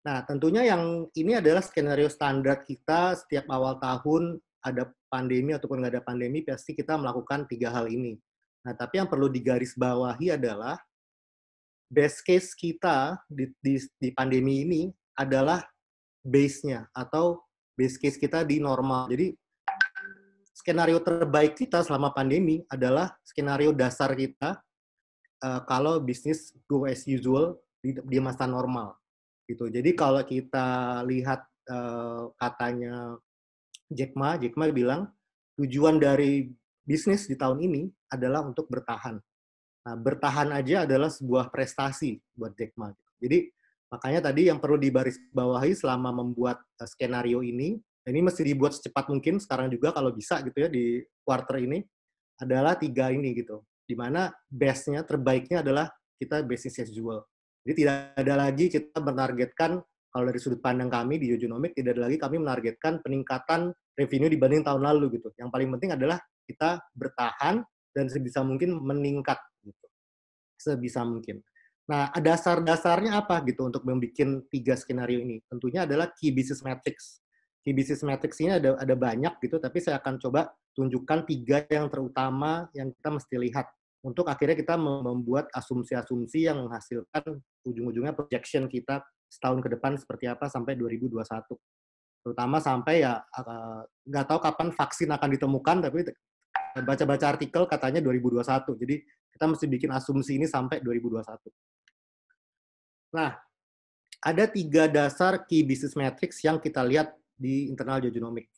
C: Nah, tentunya yang ini adalah skenario standar kita setiap awal tahun ada pandemi ataupun nggak ada pandemi, pasti kita melakukan 3 hal ini. Nah, tapi yang perlu digarisbawahi adalah best case kita di pandemi ini adalah base-nya atau base case kita di normal. Jadi skenario terbaik kita selama pandemi adalah skenario dasar kita kalau bisnis go as usual di masa normal gitu. Jadi kalau kita lihat katanya Jack Ma bilang tujuan dari bisnis di tahun ini adalah untuk bertahan. Nah, bertahan aja adalah sebuah prestasi buat Jack Ma. Jadi makanya tadi yang perlu dibarisbawahi selama membuat skenario ini mesti dibuat secepat mungkin sekarang juga kalau bisa gitu ya di quarter ini adalah 3 ini gitu. Di mana best-nya, terbaiknya adalah kita business as usual. Jadi tidak ada lagi kita menargetkan, kalau dari sudut pandang kami di Jojonomic, tidak ada lagi kami menargetkan peningkatan revenue dibanding tahun lalu gitu. Yang paling penting adalah kita bertahan dan sebisa mungkin meningkat gitu. Sebisa mungkin. Nah, dasar-dasarnya apa gitu untuk membuat 3 skenario ini? Tentunya adalah key business metrics. Key business metrics ini ada banyak gitu, tapi saya akan coba tunjukkan 3 yang terutama yang kita mesti lihat untuk akhirnya kita membuat asumsi-asumsi yang menghasilkan ujung-ujungnya projection kita setahun ke depan seperti apa sampai 2021. Terutama sampai ya nggak tahu kapan vaksin akan ditemukan, tapi baca-baca artikel katanya 2021. Jadi kita mesti bikin asumsi ini sampai 2021. Nah, ada 3 dasar key business metrics yang kita lihat di internal Jojonomic.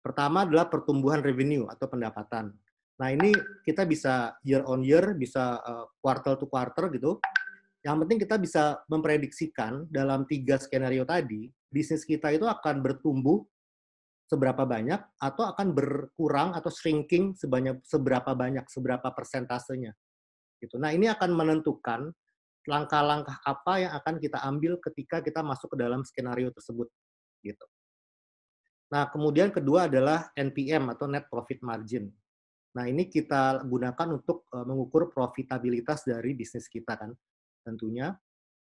C: Pertama adalah pertumbuhan revenue atau pendapatan. Nah, ini kita bisa year on year, bisa quarter to quarter gitu. Yang penting kita bisa memprediksikan dalam 3 skenario tadi, bisnis kita itu akan bertumbuh seberapa banyak atau akan berkurang atau shrinking seberapa banyak, seberapa persentasenya. Gitu. Nah, ini akan menentukan langkah-langkah apa yang akan kita ambil ketika kita masuk ke dalam skenario tersebut. Gitu. Nah, kemudian kedua adalah NPM atau Net Profit Margin. Nah, ini kita gunakan untuk mengukur profitabilitas dari bisnis kita kan. Tentunya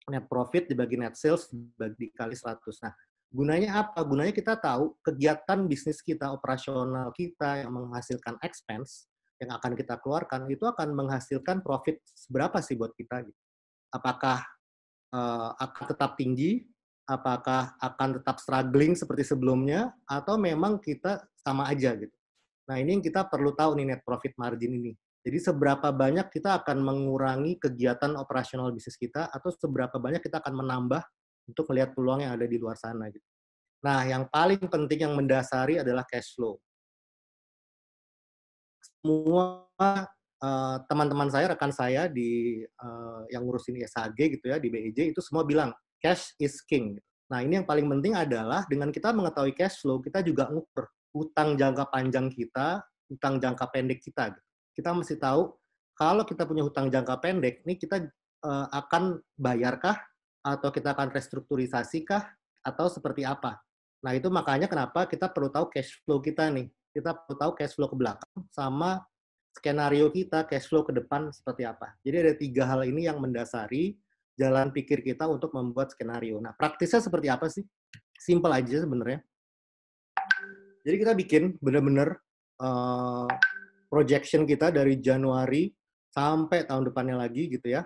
C: net profit dibagi net sales dikali 100. Nah, gunanya apa? Gunanya kita tahu kegiatan bisnis kita, operasional kita yang menghasilkan expense yang akan kita keluarkan itu akan menghasilkan profit berapa sih buat kita? Apakah akan tetap tinggi? Apakah akan tetap struggling seperti sebelumnya? Atau memang kita sama aja gitu? Nah, ini yang kita perlu tahu nih net profit margin ini. Jadi seberapa banyak kita akan mengurangi kegiatan operasional bisnis kita atau seberapa banyak kita akan menambah untuk melihat peluang yang ada di luar sana gitu. Nah, yang paling penting yang mendasari adalah cash flow. Semua teman-teman saya, rekan saya di yang ngurusin ISHG gitu ya di BEJ itu semua bilang cash is king. Nah, ini yang paling penting adalah dengan kita mengetahui cash flow, kita juga ngukur utang jangka panjang kita, utang jangka pendek kita. Kita mesti tahu kalau kita punya hutang jangka pendek, ini kita akan bayarkah atau kita akan restrukturisasi kah atau seperti apa. Nah, itu makanya kenapa kita perlu tahu cash flow kita nih. Kita perlu tahu cash flow ke belakang sama skenario kita cash flow ke depan seperti apa. Jadi ada 3 hal ini yang mendasari jalan pikir kita untuk membuat skenario. Nah, praktisnya seperti apa sih? Simple aja sebenarnya. Jadi kita bikin benar-benar projection kita dari Januari sampai tahun depannya lagi gitu ya.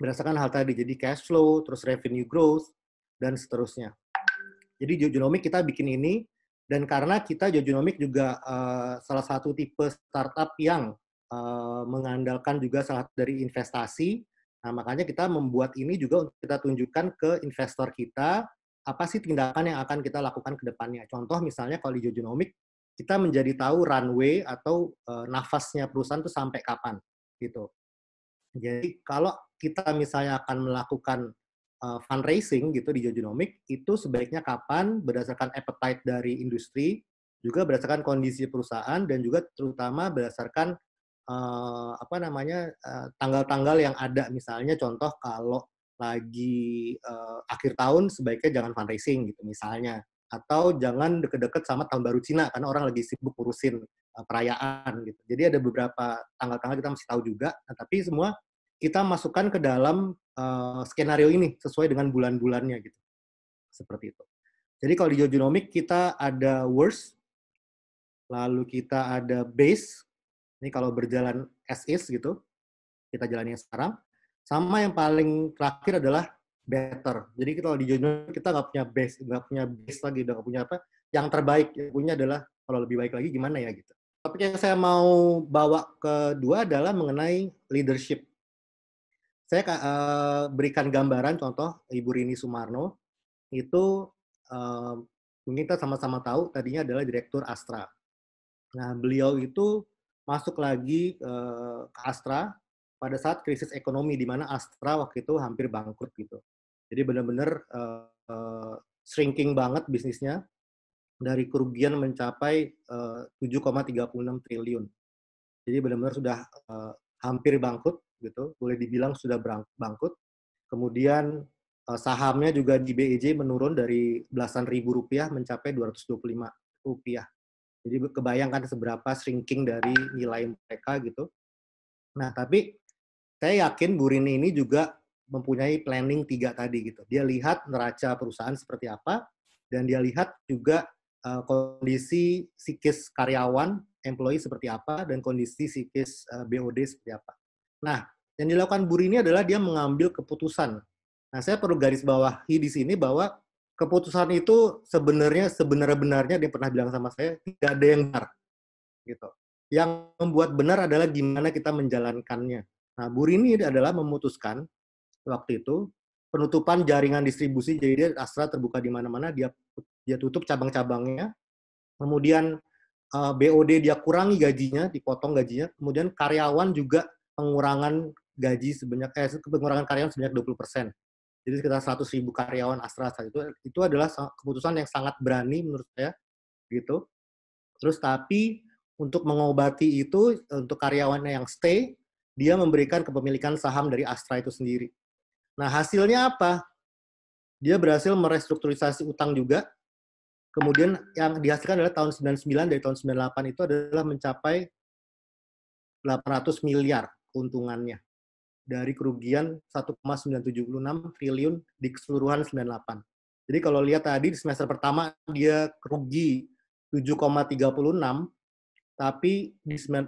C: Berdasarkan hal tadi, jadi cash flow, terus revenue growth, dan seterusnya. Jadi Jojonomic kita bikin ini, dan karena kita Jojonomic juga salah satu tipe startup yang mengandalkan juga salah dari investasi, nah makanya kita membuat ini juga untuk kita tunjukkan ke investor kita, apa sih tindakan yang akan kita lakukan ke depannya. Contoh misalnya kalau di Jojonomic, kita menjadi tahu runway atau nafasnya perusahaan itu sampai kapan. Gitu. Jadi kalau kita misalnya akan melakukan fundraising gitu di Jojonomic, itu sebaiknya kapan, berdasarkan appetite dari industri, juga berdasarkan kondisi perusahaan, dan juga terutama berdasarkan tanggal-tanggal yang ada. Misalnya contoh kalau lagi akhir tahun sebaiknya jangan fundraising gitu misalnya, atau jangan deket-deket sama tahun baru Cina karena orang lagi sibuk urusin perayaan gitu. Jadi ada beberapa tanggal-tanggal kita mesti tahu juga, nah, tapi semua kita masukkan ke dalam skenario ini sesuai dengan bulan-bulannya gitu. Seperti itu. Jadi kalau di Jojonomic kita ada worst, lalu kita ada base, ini kalau berjalan as is gitu, kita jalani sekarang, sama yang paling terakhir adalah better. Jadi kalau di Jojo kita nggak punya base lagi, udah nggak punya apa, yang terbaik, yang punya adalah kalau lebih baik lagi gimana ya gitu. Topik yang saya mau bawa kedua adalah mengenai leadership. Saya berikan gambaran contoh Ibu Rini Sumarno, itu mungkin kita sama-sama tahu tadinya adalah Direktur Astra. Nah, beliau itu masuk lagi ke Astra pada saat krisis ekonomi, di mana Astra waktu itu hampir bangkrut gitu. Jadi benar-benar shrinking banget bisnisnya, dari kerugian mencapai 7,36 triliun. Jadi benar-benar sudah hampir bangkrut gitu, boleh dibilang sudah bangkrut. Kemudian sahamnya juga di BEJ menurun dari belasan ribu rupiah mencapai 225 rupiah. Jadi kebayangkan seberapa shrinking dari nilai mereka gitu. Nah, tapi saya yakin Bu Rini ini juga mempunyai planning 3 tadi gitu. Dia lihat neraca perusahaan seperti apa, dan dia lihat juga kondisi psikis karyawan, employee seperti apa, dan kondisi psikis BOD seperti apa. Nah, yang dilakukan Bu Rini adalah dia mengambil keputusan. Nah, saya perlu garis bawahi di sini bahwa keputusan itu sebenarnya dia pernah bilang sama saya, tidak ada yang benar. Gitu. Yang membuat benar adalah gimana kita menjalankannya. Nah, Bu Rini adalah memutuskan waktu itu penutupan jaringan distribusi, jadi dia Astra terbuka di mana-mana, dia tutup cabang-cabangnya, kemudian BOD dia kurangi gajinya, dipotong gajinya, kemudian karyawan juga pengurangan gaji pengurangan karyawan sebanyak 20%. Jadi sekitar 100.000 karyawan Astra saat itu adalah keputusan yang sangat berani menurut saya gitu. Terus tapi untuk mengobati itu, untuk karyawannya yang stay, dia memberikan kepemilikan saham dari Astra itu sendiri. Nah, hasilnya apa? Dia berhasil merestrukturisasi utang juga. Kemudian yang dihasilkan adalah tahun 99, dari tahun 98 itu adalah mencapai 800 miliar keuntungannya. Dari kerugian 1,976 triliun di keseluruhan 98. Jadi kalau lihat tadi di semester pertama dia rugi 7,36, tapi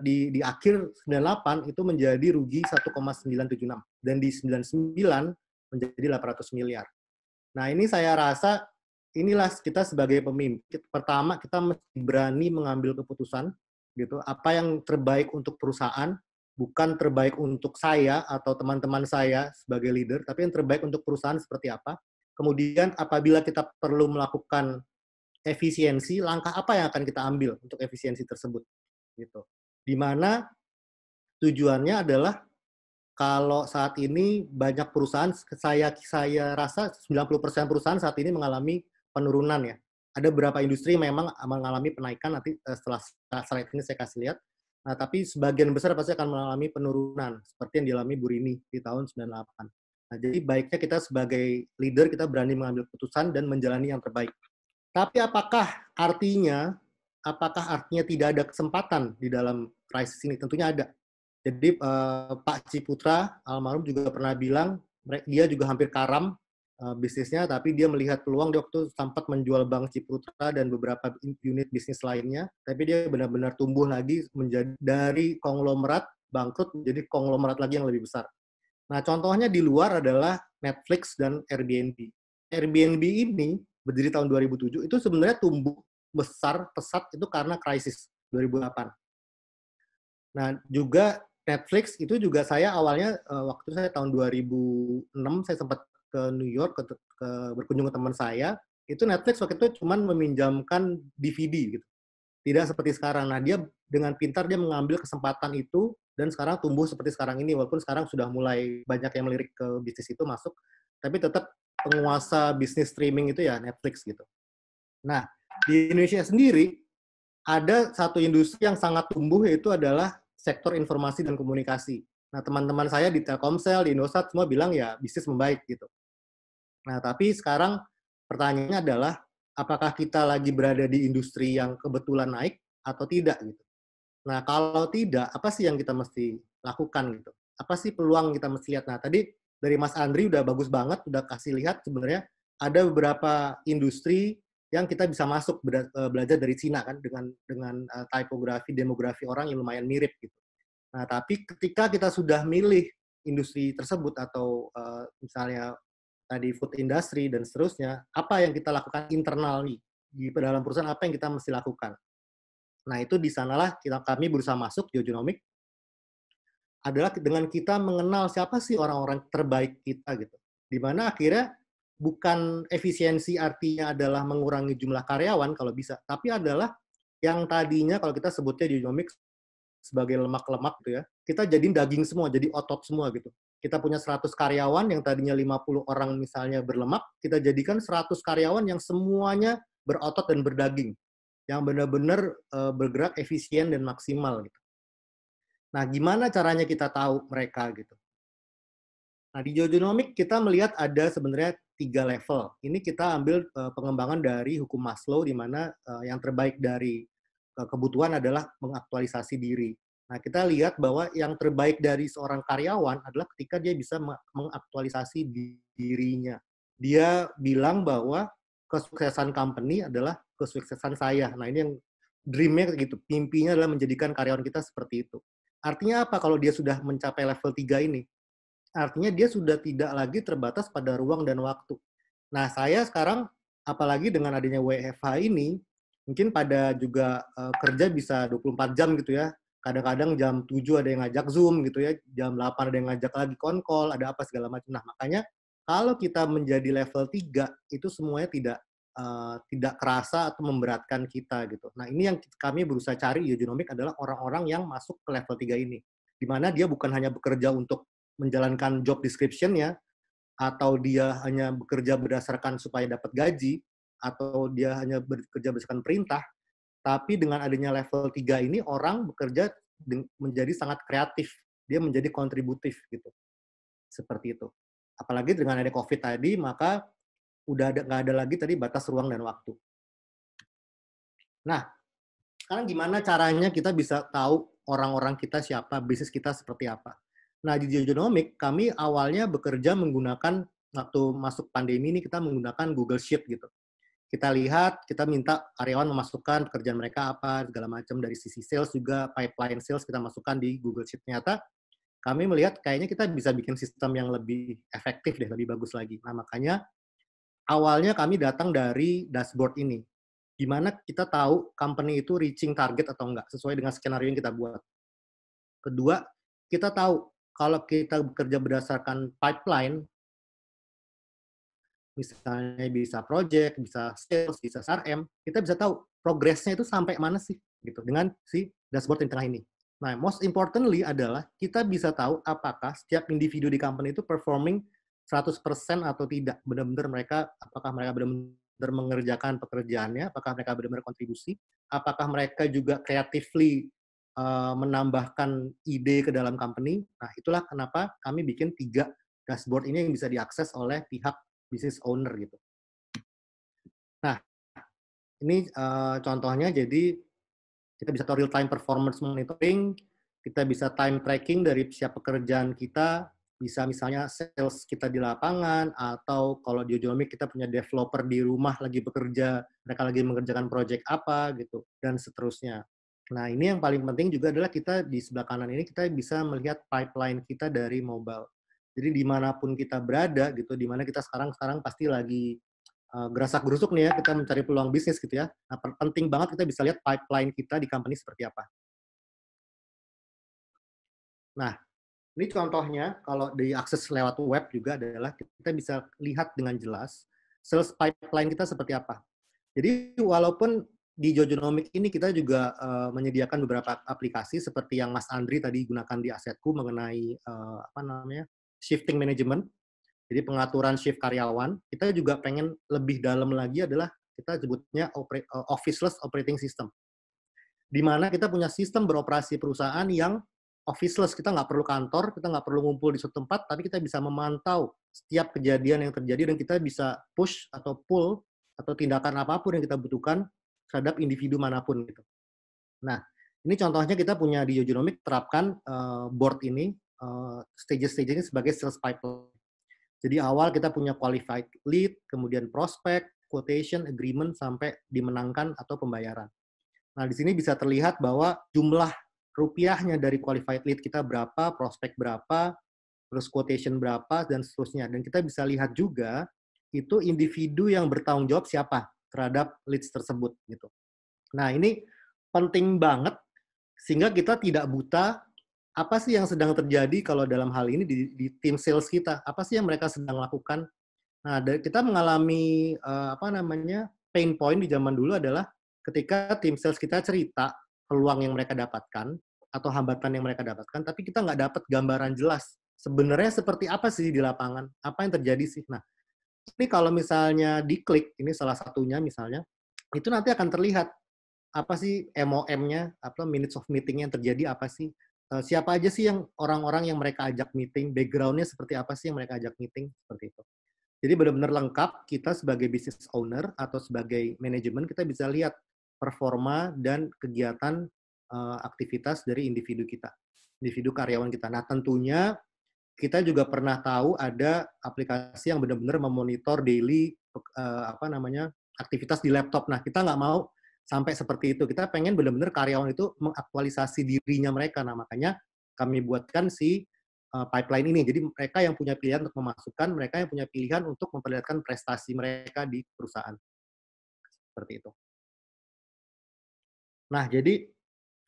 C: di akhir 98 itu menjadi rugi 1,976, dan di 99 menjadi 800 miliar. Nah, ini saya rasa inilah kita sebagai pemimpin. Pertama, kita mesti berani mengambil keputusan gitu, apa yang terbaik untuk perusahaan, bukan terbaik untuk saya atau teman-teman saya sebagai leader, tapi yang terbaik untuk perusahaan seperti apa. Kemudian apabila kita perlu melakukan efisiensi, langkah apa yang akan kita ambil untuk efisiensi tersebut gitu. Di mana tujuannya adalah kalau saat ini banyak perusahaan, saya rasa 90% perusahaan saat ini mengalami penurunan ya. Ada beberapa industri memang mengalami penaikan, nanti setelah slide ini saya kasih lihat. Nah, tapi sebagian besar pasti akan mengalami penurunan seperti yang dialami Bu Rini di tahun 98. Nah, jadi baiknya kita sebagai leader kita berani mengambil keputusan dan menjalani yang terbaik. Tapi apakah artinya tidak ada kesempatan di dalam krisis ini? Tentunya ada. Jadi Pak Ciputra almarhum juga pernah bilang dia juga hampir karam bisnisnya, tapi dia melihat peluang. Dia waktu sempat menjual Bank Ciputra dan beberapa unit bisnis lainnya, tapi dia benar-benar tumbuh lagi menjadi dari konglomerat bangkrut menjadi konglomerat lagi yang lebih besar. Nah, contohnya di luar adalah Netflix dan Airbnb. Airbnb ini berdiri tahun 2007, itu sebenarnya tumbuh besar, pesat itu karena krisis 2008. Nah, juga Netflix itu juga saya awalnya waktu saya tahun 2006 saya sempat ke New York berkunjung ke teman saya, itu Netflix waktu itu cuma meminjamkan DVD gitu. Tidak seperti sekarang. Nah, dia dengan pintar dia mengambil kesempatan itu dan sekarang tumbuh seperti sekarang ini, walaupun sekarang sudah mulai banyak yang melirik ke bisnis itu masuk, tapi tetap penguasa bisnis streaming itu ya Netflix gitu. Nah, di Indonesia sendiri ada satu industri yang sangat tumbuh, yaitu adalah sektor informasi dan komunikasi. Nah, teman-teman saya di Telkomsel, di Indosat semua bilang ya bisnis membaik gitu. Nah, tapi sekarang pertanyaannya adalah apakah kita lagi berada di industri yang kebetulan naik atau tidak gitu. Nah, kalau tidak, apa sih yang kita mesti lakukan gitu? Apa sih peluang kita mesti lihat? Nah, tadi dari Mas Andri udah bagus banget, udah kasih lihat sebenarnya ada beberapa industri yang kita bisa masuk belajar dari Cina kan dengan tipografi, demografi orang yang lumayan mirip gitu. Nah, tapi ketika kita sudah milih industri tersebut atau misalnya tadi food industry dan seterusnya, apa yang kita lakukan internal nih di dalam perusahaan, apa yang kita mesti lakukan. Nah, itu di sanalah kami berusaha masuk Geogenomic adalah dengan kita mengenal siapa sih orang-orang terbaik kita gitu. Di mana akhirnya bukan efisiensi artinya adalah mengurangi jumlah karyawan kalau bisa, tapi adalah yang tadinya kalau kita sebutnya di genomics sebagai lemak-lemak gitu ya, kita jadiin daging semua, jadi otot semua gitu. Kita punya 100 karyawan yang tadinya 50 orang misalnya berlemak, kita jadikan 100 karyawan yang semuanya berotot dan berdaging, yang benar-benar bergerak efisien dan maksimal gitu. Nah, gimana caranya kita tahu mereka gitu? Nah, di geogenomic kita melihat ada sebenarnya 3 level. Ini kita ambil pengembangan dari hukum Maslow, di mana yang terbaik dari kebutuhan adalah mengaktualisasi diri. Nah, kita lihat bahwa yang terbaik dari seorang karyawan adalah ketika dia bisa mengaktualisasi dirinya. Dia bilang bahwa kesuksesan company adalah kesuksesan saya. Nah, ini yang dream-nya gitu. Mimpinya adalah menjadikan karyawan kita seperti itu. Artinya apa kalau dia sudah mencapai level 3 ini? Artinya dia sudah tidak lagi terbatas pada ruang dan waktu. Nah, saya sekarang, apalagi dengan adanya WFH ini, mungkin pada juga kerja bisa 24 jam gitu ya. Kadang-kadang jam 7 ada yang ngajak Zoom gitu ya, jam 8 ada yang ngajak lagi call, ada apa segala macam. Nah, makanya kalau kita menjadi level 3, itu semuanya tidak kerasa atau memberatkan kita gitu. Nah, ini yang kami berusaha cari di Geogenomic adalah orang-orang yang masuk ke level 3 ini. Di mana dia bukan hanya bekerja untuk menjalankan job description-nya, atau dia hanya bekerja berdasarkan supaya dapat gaji, atau dia hanya bekerja berdasarkan perintah, tapi dengan adanya level 3 ini, orang bekerja menjadi sangat kreatif, dia menjadi kontributif gitu. Seperti itu. Apalagi dengan ada COVID tadi, maka nggak ada lagi tadi batas ruang dan waktu. Nah, sekarang gimana caranya kita bisa tahu orang-orang kita siapa, bisnis kita seperti apa? Nah, di Geogenomic, kami awalnya bekerja menggunakan, waktu masuk pandemi ini, kita menggunakan Google Sheet gitu. Kita lihat, kita minta karyawan memasukkan pekerjaan mereka apa, segala macam. Dari sisi sales juga, pipeline sales kita masukkan di Google Sheet. Ternyata kami melihat kayaknya kita bisa bikin sistem yang lebih efektif deh, lebih bagus lagi. Nah, makanya awalnya kami datang dari dashboard ini. Gimana kita tahu company itu reaching target atau enggak, sesuai dengan skenario yang kita buat. Kedua, kita tahu kalau kita bekerja berdasarkan pipeline, misalnya bisa project, bisa sales, bisa CRM, kita bisa tahu progresnya itu sampai mana sih, gitu, dengan si dashboard yang tengah ini. Nah, most importantly adalah kita bisa tahu apakah setiap individu di company itu performing 100% atau tidak. Benar-benar apakah mereka benar-benar mengerjakan pekerjaannya, apakah mereka benar-benar kontribusi, apakah mereka juga creatively menambahkan ide ke dalam company. Nah, itulah kenapa kami bikin 3 dashboard ini yang bisa diakses oleh pihak business owner gitu. Nah, ini contohnya, jadi kita bisa tahu real time performance monitoring, kita bisa time tracking dari siapa pekerjaan kita, bisa misalnya sales kita di lapangan, atau kalau di Geogenomic kita punya developer di rumah lagi bekerja, mereka lagi mengerjakan project apa gitu, dan seterusnya. Nah, ini yang paling penting juga adalah kita di sebelah kanan ini kita bisa melihat pipeline kita dari mobile. Jadi dimanapun kita berada gitu, dimana kita sekarang pasti lagi gerasak-gerusuk nih ya, kita mencari peluang bisnis gitu ya. Nah, penting banget kita bisa lihat pipeline kita di company seperti apa. Nah, ini contohnya kalau diakses lewat web juga adalah kita bisa lihat dengan jelas sales pipeline kita seperti apa. Jadi walaupun di Geogenomic ini kita juga menyediakan beberapa aplikasi seperti yang Mas Andri tadi gunakan di Asetku mengenai shifting management. Jadi pengaturan shift karyawan, kita juga pengen lebih dalam lagi adalah kita sebutnya officeless operating system. Di mana kita punya sistem beroperasi perusahaan yang officeless, kita nggak perlu kantor, kita nggak perlu ngumpul di suatu tempat, tapi kita bisa memantau setiap kejadian yang terjadi dan kita bisa push atau pull atau tindakan apapun yang kita butuhkan terhadap individu manapun gitu. Nah, ini contohnya kita punya di Geogenomic terapkan board ini, stage-stage ini sebagai sales pipeline. Jadi awal kita punya qualified lead, kemudian prospect, quotation, agreement, sampai dimenangkan atau pembayaran. Nah, di sini bisa terlihat bahwa jumlah rupiahnya dari qualified lead kita berapa, prospek berapa, terus quotation berapa, dan seterusnya. Dan kita bisa lihat juga itu individu yang bertanggung jawab siapa terhadap leads tersebut gitu. Nah, ini penting banget sehingga kita tidak buta apa sih yang sedang terjadi kalau dalam hal ini di tim sales kita. Apa sih yang mereka sedang lakukan? Nah, kita mengalami pain point di zaman dulu adalah ketika tim sales kita cerita peluang yang mereka dapatkan atau hambatan yang mereka dapatkan, tapi kita nggak dapat gambaran jelas sebenarnya seperti apa sih di lapangan, apa yang terjadi sih. Nah, ini kalau misalnya diklik, ini salah satunya misalnya, itu nanti akan terlihat apa sih MOM-nya, minutes of meeting yang terjadi apa sih, siapa aja sih yang orang-orang yang mereka ajak meeting, background-nya seperti apa sih yang mereka ajak meeting, seperti itu. Jadi benar-benar lengkap, kita sebagai business owner atau sebagai manajemen, kita bisa lihat performa dan kegiatan aktivitas dari individu kita, individu karyawan kita. Nah, tentunya kita juga pernah tahu ada aplikasi yang benar-benar memonitor daily aktivitas di laptop. Nah, kita nggak mau sampai seperti itu. Kita pengen benar-benar karyawan itu mengaktualisasi dirinya mereka. Nah, makanya kami buatkan si pipeline ini. Jadi mereka yang punya pilihan untuk memasukkan, mereka yang punya pilihan untuk memperlihatkan prestasi mereka di perusahaan. Seperti itu. Nah, jadi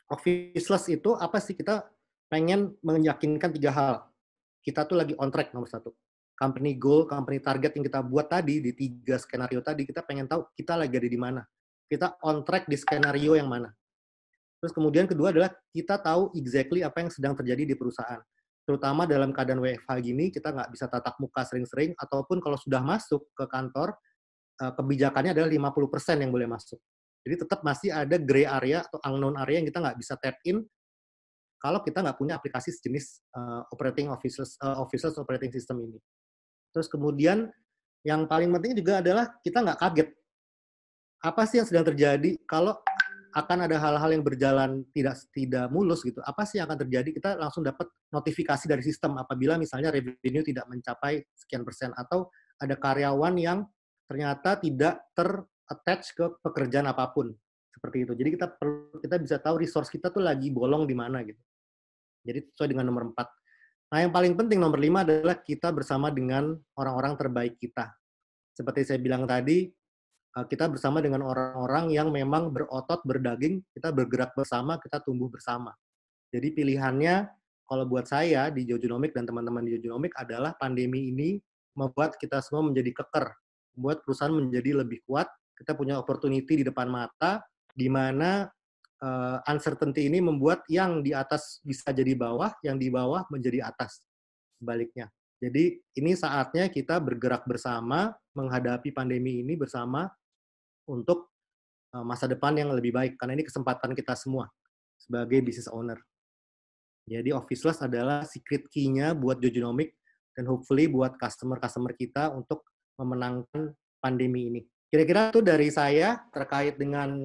C: Officeless itu apa sih? Kita pengen meyakinkan 3 hal. Kita tuh lagi on track nomor 1. Company goal, company target yang kita buat tadi, di 3 skenario tadi, kita pengen tahu kita lagi ada di mana. Kita on track di skenario yang mana. Terus kemudian kedua adalah kita tahu exactly apa yang sedang terjadi di perusahaan. Terutama dalam keadaan WFH gini, kita nggak bisa tatap muka sering-sering, ataupun kalau sudah masuk ke kantor, kebijakannya adalah 50% yang boleh masuk. Jadi tetap masih ada gray area atau unknown area yang kita nggak bisa tap in kalau kita nggak punya aplikasi sejenis Officeless operating system ini. Terus kemudian yang paling penting juga adalah kita nggak kaget. Apa sih yang sedang terjadi kalau akan ada hal-hal yang berjalan tidak mulus gitu. Apa sih yang akan terjadi? Kita langsung dapat notifikasi dari sistem apabila misalnya revenue tidak mencapai sekian persen atau ada karyawan yang ternyata tidak ter-attach ke pekerjaan apapun. Seperti itu. Jadi kita bisa tahu resource kita tuh lagi bolong di mana gitu. Jadi sesuai dengan nomor 4. Nah, yang paling penting nomor 5 adalah kita bersama dengan orang-orang terbaik kita. Seperti saya bilang tadi, kita bersama dengan orang-orang yang memang berotot, berdaging, kita bergerak bersama, kita tumbuh bersama. Jadi pilihannya, kalau buat saya di Jojonomic dan teman-teman di Jojonomic adalah pandemi ini membuat kita semua menjadi keker, membuat perusahaan menjadi lebih kuat, kita punya opportunity di depan mata, di mana uncertainty ini membuat yang di atas bisa jadi bawah, yang di bawah menjadi atas, sebaliknya. Jadi ini saatnya kita bergerak bersama, menghadapi pandemi ini bersama, untuk masa depan yang lebih baik, karena ini kesempatan kita semua sebagai business owner. Jadi Officeless adalah secret key-nya buat Jojonomic dan hopefully buat customer-customer kita untuk memenangkan pandemi ini. Kira-kira itu dari saya terkait dengan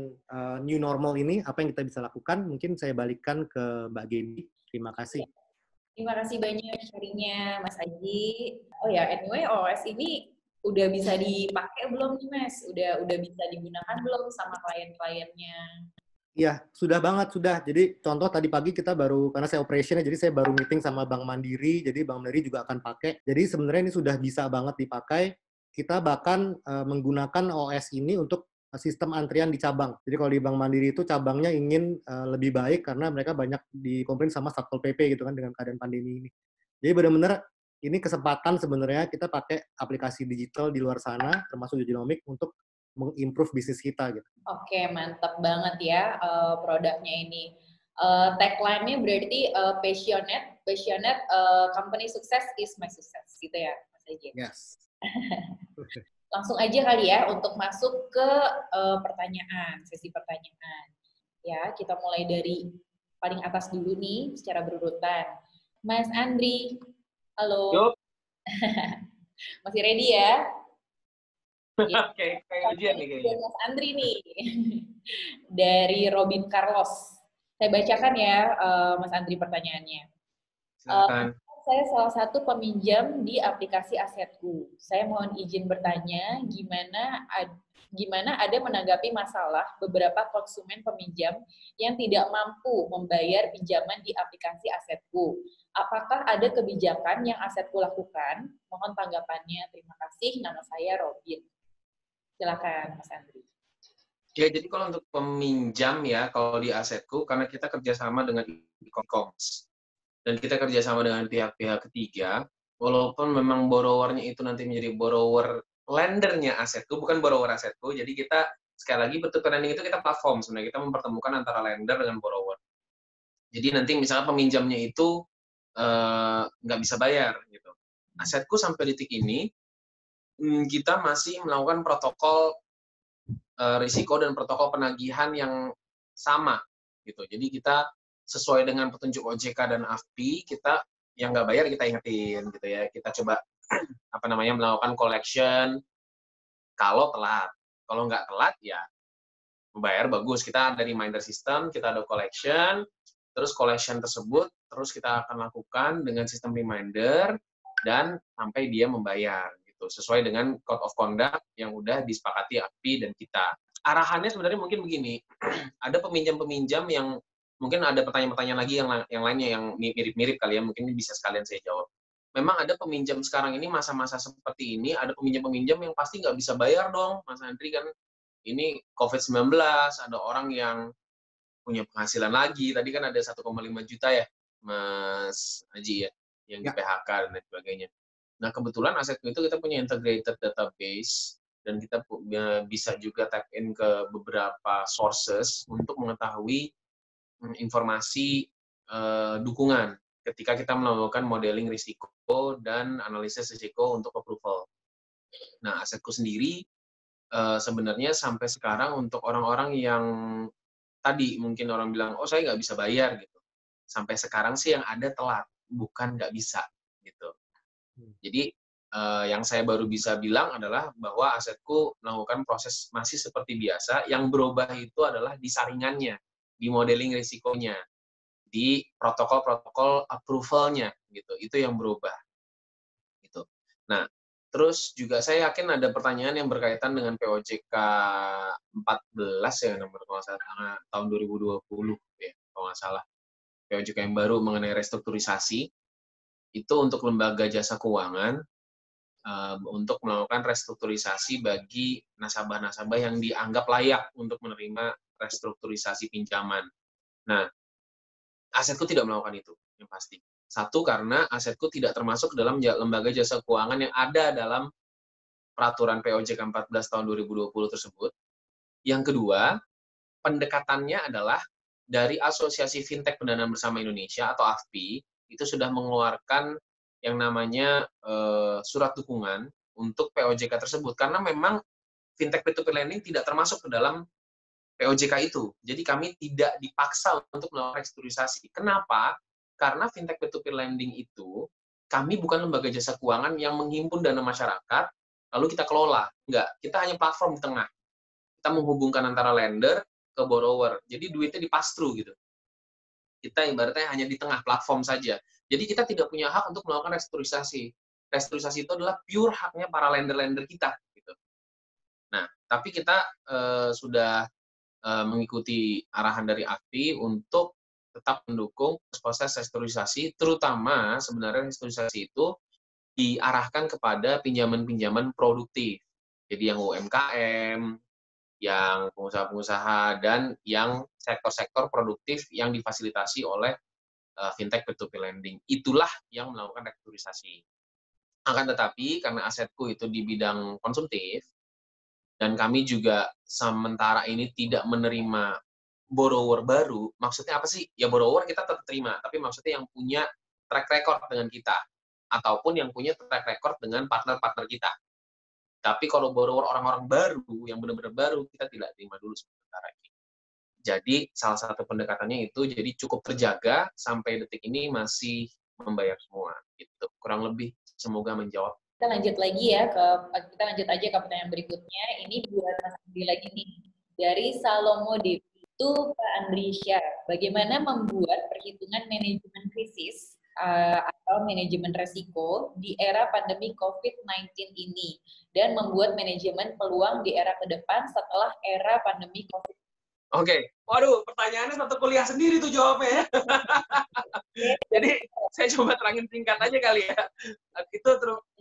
C: new normal ini, apa yang kita bisa lakukan. Mungkin saya balikkan ke Mbak Gedi. Terima kasih.
A: Terima kasih banyak sharingnya Mas Aji. Oh ya, anyway OS ini udah bisa dipakai belum nih Mas? Udah bisa digunakan belum sama klien-kliennya?
C: Iya, sudah banget, sudah. Jadi contoh tadi pagi kita baru, karena saya operation, jadi saya baru meeting sama Bank Mandiri, jadi Bank Mandiri juga akan pakai. Jadi sebenarnya ini sudah bisa banget dipakai. Kita bahkan menggunakan OS ini untuk sistem antrian di cabang. Jadi kalau di Bank Mandiri itu cabangnya ingin lebih baik karena mereka banyak dikomplain sama Satpol PP gitu kan dengan keadaan pandemi ini. Jadi benar-benar ini kesempatan sebenarnya kita pakai aplikasi digital di luar sana, termasuk Jojonomic, untuk mengimprove bisnis kita gitu.
A: Oke, mantap banget ya produknya ini. Tagline-nya berarti passionate, company success is my success, gitu ya Mas Aji?
C: Yes.
A: Langsung aja kali ya untuk masuk ke sesi pertanyaan. Ya, kita mulai dari paling atas dulu nih, secara berurutan. Mas Andri, halo.
B: Yup.
A: Masih ready ya?
B: Ya. Kayak ujian nih kayaknya.
A: Mas Andri nih, dari Robin Carlos. Saya bacakan ya, Mas Andri pertanyaannya.
B: Silakan.
A: saya salah satu peminjam di aplikasi Asetku. Saya mohon izin bertanya, gimana ada menanggapi masalah beberapa konsumen peminjam yang tidak mampu membayar pinjaman di aplikasi Asetku. Apakah ada kebijakan yang Asetku lakukan? Mohon tanggapannya. Terima kasih. Nama saya Robin. Silakan, Mas Andri.
B: Ya, jadi kalau untuk peminjam ya, kalau di Asetku, karena kita kerjasama dengan e-commerce, dan kita kerjasama dengan pihak-pihak ketiga, walaupun memang borrower-nya itu nanti menjadi borrower lendernya Asetku, bukan borrower Asetku, jadi kita, sekali lagi, peer-to-peer lending itu kita platform, sebenarnya kita mempertemukan antara lender dengan borrower. Jadi nanti misalnya peminjamnya itu nggak bisa bayar, gitu. Asetku sampai detik ini, kita masih melakukan protokol risiko dan protokol penagihan yang sama gitu. Jadi kita sesuai dengan petunjuk OJK dan AFPI, kita yang nggak bayar kita ingetin gitu ya. Kita coba melakukan collection kalau telat. Kalau nggak telat ya membayar bagus. Kita ada reminder system, kita ada collection, terus collection tersebut terus kita akan lakukan dengan sistem reminder dan sampai dia membayar. Sesuai dengan code of conduct yang udah disepakati API dan kita. Arahannya sebenarnya mungkin begini, ada peminjam-peminjam yang mungkin ada pertanyaan-pertanyaan lagi yang lainnya yang mirip-mirip kali ya, mungkin bisa sekalian saya jawab. Memang ada peminjam sekarang ini masa-masa seperti ini, ada peminjam-peminjam yang pasti nggak bisa bayar dong, Mas Andri kan. Ini COVID-19, ada orang yang punya penghasilan lagi, tadi kan ada 1,5 juta ya, Mas Haji ya, yang di PHK dan lain sebagainya. Nah, kebetulan Asetku itu kita punya integrated database dan kita bisa juga tap in ke beberapa sources untuk mengetahui informasi dukungan ketika kita melakukan modeling risiko dan analisis risiko untuk approval. Nah, Asetku sendiri sebenarnya sampai sekarang untuk orang-orang yang tadi mungkin orang bilang, oh saya nggak bisa bayar gitu. Sampai sekarang sih yang ada telat, bukan nggak bisa gitu. Jadi yang saya baru bisa bilang adalah bahwa Asetku melakukan proses masih seperti biasa, yang berubah itu adalah di saringannya, di modeling risikonya, di protokol-protokol approval-nya, gitu. Itu yang berubah. Gitu. Nah, terus juga saya yakin ada pertanyaan yang berkaitan dengan POJK 14 ya, nomor kalau salah, tahun 2020 ya, kalau nggak salah. POJK yang baru mengenai restrukturisasi, itu untuk lembaga jasa keuangan, untuk melakukan restrukturisasi bagi nasabah-nasabah yang dianggap layak untuk menerima restrukturisasi pinjaman. Nah, Asetku tidak melakukan itu, yang pasti. Satu, karena Asetku tidak termasuk dalam lembaga jasa keuangan yang ada dalam peraturan POJK 14 tahun 2020 tersebut. Yang kedua, pendekatannya adalah dari Asosiasi Fintech Pendanaan Bersama Indonesia atau AFPI, itu sudah mengeluarkan yang namanya surat dukungan untuk POJK tersebut. Karena memang fintech peer-to-peer lending tidak termasuk ke dalam POJK itu. Jadi kami tidak dipaksa untuk melakukan restrukturisasi. Kenapa? Karena fintech peer-to-peer lending itu, kami bukan lembaga jasa keuangan yang menghimpun dana masyarakat, lalu kita kelola. Enggak, kita hanya platform di tengah. Kita menghubungkan antara lender ke borrower. Jadi duitnya di-pass-through gitu. Kita ibaratnya hanya di tengah platform saja. Jadi kita tidak punya hak untuk melakukan restrukturisasi. Restrukturisasi itu adalah pure haknya para lender-lender kita. Gitu. Nah, tapi kita sudah mengikuti arahan dari AFPI untuk tetap mendukung proses restrukturisasi, terutama sebenarnya restrukturisasi itu diarahkan kepada pinjaman-pinjaman produktif. Jadi yang UMKM, yang pengusaha-pengusaha, dan yang sektor-sektor produktif yang difasilitasi oleh fintech peer-to-peer lending. Itulah yang melakukan restrukturisasi. Akan tetapi, karena Asetku itu di bidang konsumtif, dan kami juga sementara ini tidak menerima borrower baru, maksudnya apa sih? Ya borrower kita tetap terima, tapi maksudnya yang punya track record dengan kita, ataupun yang punya track record dengan partner-partner kita. Tapi kalau borrower orang-orang baru, yang benar-benar baru, kita tidak terima dulu sementara ini. Jadi salah satu pendekatannya itu, jadi cukup terjaga sampai detik ini masih membayar semua. Gitu. Kurang lebih semoga menjawab.
A: Kita lanjut lagi ya, kita lanjut aja ke pertanyaan berikutnya. Ini buat Mas Andri lagi nih. Dari Salomo Devi, itu Pak Andri share, bagaimana membuat perhitungan manajemen krisis atau manajemen resiko di era pandemi COVID-19 ini dan membuat manajemen peluang di era ke depan setelah era pandemi COVID.
B: Oke. Waduh, pertanyaannya satu kuliah sendiri tuh jawabnya ya. Jadi saya coba terangin singkat aja kali ya. Itu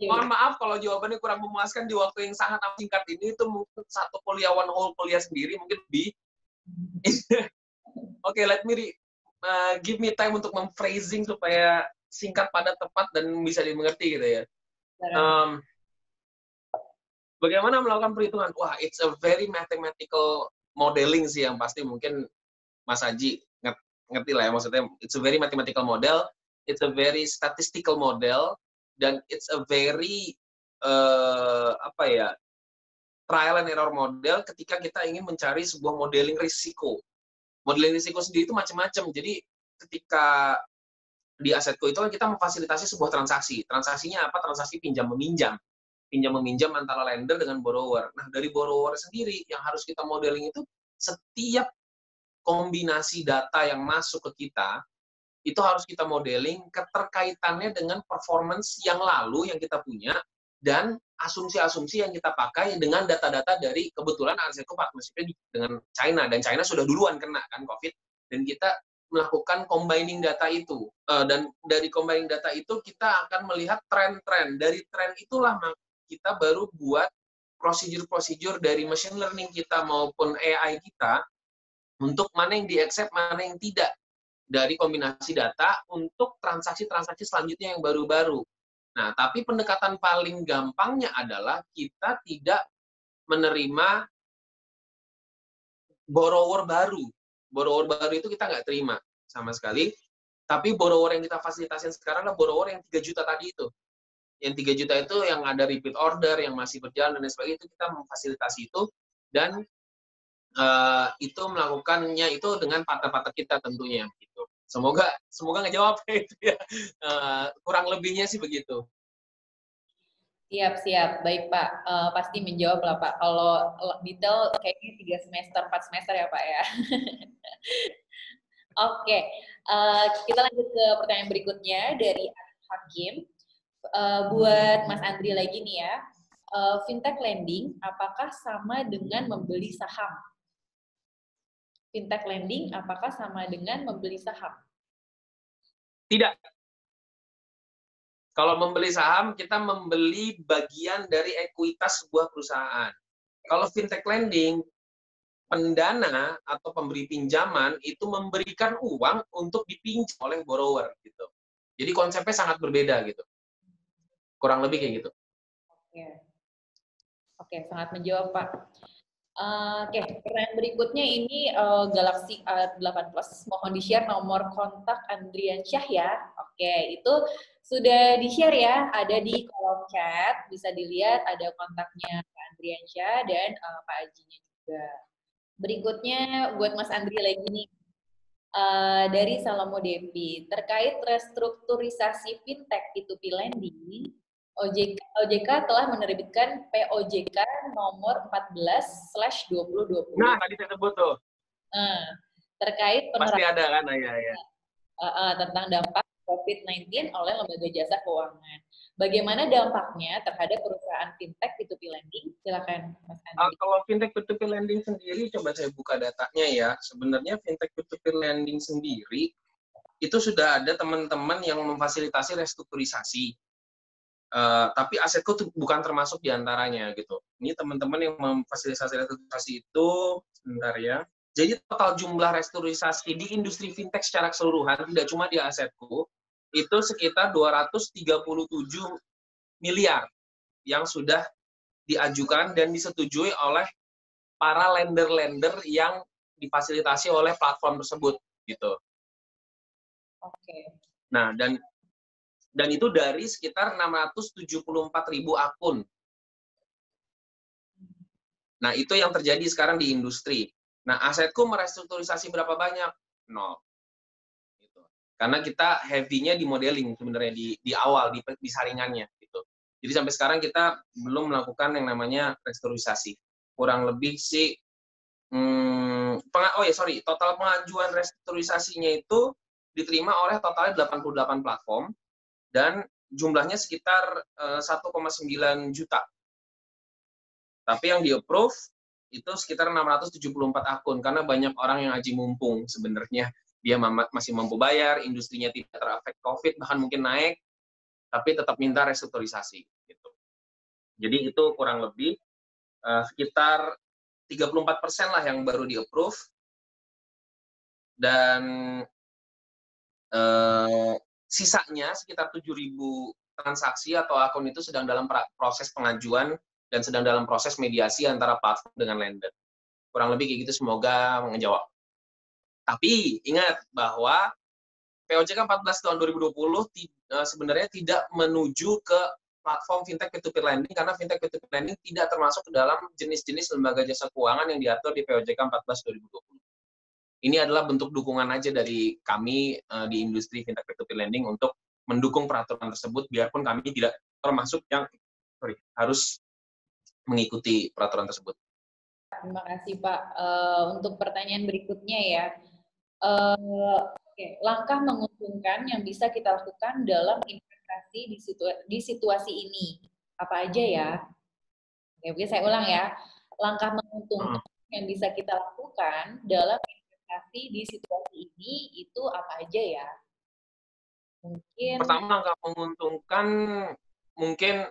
B: mohon maaf kalau jawabannya kurang memuaskan di waktu yang sangat singkat ini, itu mungkin satu kuliah, one whole kuliah sendiri, mungkin lebih. Oke, let me give me time untuk memphrasing supaya singkat, padat, tepat, dan bisa dimengerti gitu ya. Bagaimana melakukan perhitungan? Wah, it's a very mathematical modeling sih yang pasti mungkin Mas Haji ngerti lah ya, maksudnya it's a very mathematical model, it's a very statistical model, dan it's a very trial and error model ketika kita ingin mencari sebuah modeling risiko. Modeling risiko sendiri itu macam-macam. Jadi ketika di Asetco itu kan kita memfasilitasi sebuah transaksi. Transaksinya apa? Transaksi pinjam-meminjam. Pinjam-meminjam antara lender dengan borrower. Nah, dari borrower sendiri yang harus kita modeling itu setiap kombinasi data yang masuk ke kita, itu harus kita modeling keterkaitannya dengan performance yang lalu yang kita punya, dan asumsi-asumsi yang kita pakai dengan data-data dari, kebetulan Asetco partnership-nya dengan China, dan China sudah duluan kena kan COVID, dan kita melakukan combining data itu. Dan dari combining data itu kita akan melihat tren-tren. Dari tren itulah kita baru buat prosedur-prosedur dari machine learning kita maupun AI kita untuk mana yang di-accept, mana yang tidak dari kombinasi data untuk transaksi-transaksi selanjutnya yang baru-baru. Nah, tapi pendekatan paling gampangnya adalah kita tidak menerima borrower baru. Borrower baru itu kita nggak terima sama sekali. Tapi borrower yang kita fasilitasi sekarang adalah borrower yang 3 juta tadi itu. Yang 3 juta itu yang ada repeat order, yang masih berjalan, dan sebagainya, itu kita memfasilitasi itu, dan itu melakukannya itu dengan partner-partner kita tentunya. Gitu. Semoga ngejawab itu ya. Kurang lebihnya sih begitu.
A: Siap. Baik, Pak. Pasti menjawab lah, Pak. Kalau detail kayaknya 3 semester, 4 semester ya, Pak ya. Oke. Kita lanjut ke pertanyaan berikutnya dari Hakim. Buat Mas Andri lagi nih ya. Fintech lending apakah sama dengan membeli saham? Fintech lending apakah sama dengan membeli saham?
B: Tidak. Kalau membeli saham, kita membeli bagian dari ekuitas sebuah perusahaan. Kalau fintech lending, pendana atau pemberi pinjaman itu memberikan uang untuk dipinjam oleh borrower gitu. Jadi konsepnya sangat berbeda gitu. Kurang lebih kayak gitu.
A: Oke, sangat menjawab, Pak. Oke, pertanyaan berikutnya ini Galaxy A8 Plus. Mohon di-share nomor kontak Andriansyah ya. Oke, itu sudah di-share ya. Ada di kolom chat. Bisa dilihat ada kontaknya Pak Andriansyah dan Pak Ajinya juga. Berikutnya buat Mas Andri lagi nih. Dari Salomo Devi. Terkait restrukturisasi fintech P2P lending, OJK telah menerbitkan POJK nomor 14/2020.
B: Nah, tadi saya sebut tuh.
A: Terkait
B: pasti ada kan, ya.
A: Tentang dampak COVID-19 oleh lembaga jasa keuangan. Bagaimana dampaknya terhadap perusahaan fintech P2P lending? Silakan, Mas Andri.
B: Kalau fintech P2P lending sendiri, coba saya buka datanya ya. Sebenarnya fintech P2P lending sendiri itu sudah ada teman-teman yang memfasilitasi restrukturisasi. Tapi Asetco bukan termasuk diantaranya gitu. Ini teman-teman yang memfasilitasi restrukturisasi itu, sebentar ya. Jadi total jumlah restrukturisasi di industri fintech secara keseluruhan, tidak cuma di Asetco, itu sekitar 237 miliar yang sudah diajukan dan disetujui oleh para lender-lender yang difasilitasi oleh platform tersebut gitu.
A: Oke.
B: Nah, dan itu dari sekitar 674.000 akun. Nah, itu yang terjadi sekarang di industri. Nah, Asetco merestrukturisasi berapa banyak? 0. Gitu. Karena kita heavy-nya di modeling sebenarnya di awal, di saringannya. Gitu. Jadi sampai sekarang kita belum melakukan yang namanya restrukturisasi. Kurang lebih sih, total pengajuan restrukturisasinya itu diterima oleh totalnya 88 platform dan jumlahnya sekitar 1,9 juta. Tapi yang di-approve itu sekitar 674 akun karena banyak orang yang aji mumpung sebenarnya. Dia masih mampu bayar, industrinya tidak terafek COVID, bahkan mungkin naik, tapi tetap minta restrukturisasi gitu. Jadi itu kurang lebih sekitar 34% lah yang baru di-approve, dan sisanya sekitar 7.000 transaksi atau akun itu sedang dalam proses pengajuan dan sedang dalam proses mediasi antara platform dengan lender. Kurang lebih kayak gitu, semoga menjawab. Tapi ingat bahwa POJK 14 tahun 2020 sebenarnya tidak menuju ke platform fintech peer-to-peer lending karena fintech peer-to-peer lending tidak termasuk ke dalam jenis-jenis lembaga jasa keuangan yang diatur di POJK 14 2020. Ini adalah bentuk dukungan aja dari kami di industri fintech peer-to-peer lending untuk mendukung peraturan tersebut, biarpun kami tidak termasuk yang harus mengikuti peraturan tersebut.
A: Terima kasih Pak. Untuk pertanyaan berikutnya ya, langkah menguntungkan yang bisa kita lakukan dalam investasi di situasi ini apa aja ya? Oke, saya ulang ya. Langkah menguntungkan yang bisa kita lakukan dalam investasi di situasi ini itu apa aja ya? Mungkin
B: pertama, langkah menguntungkan mungkin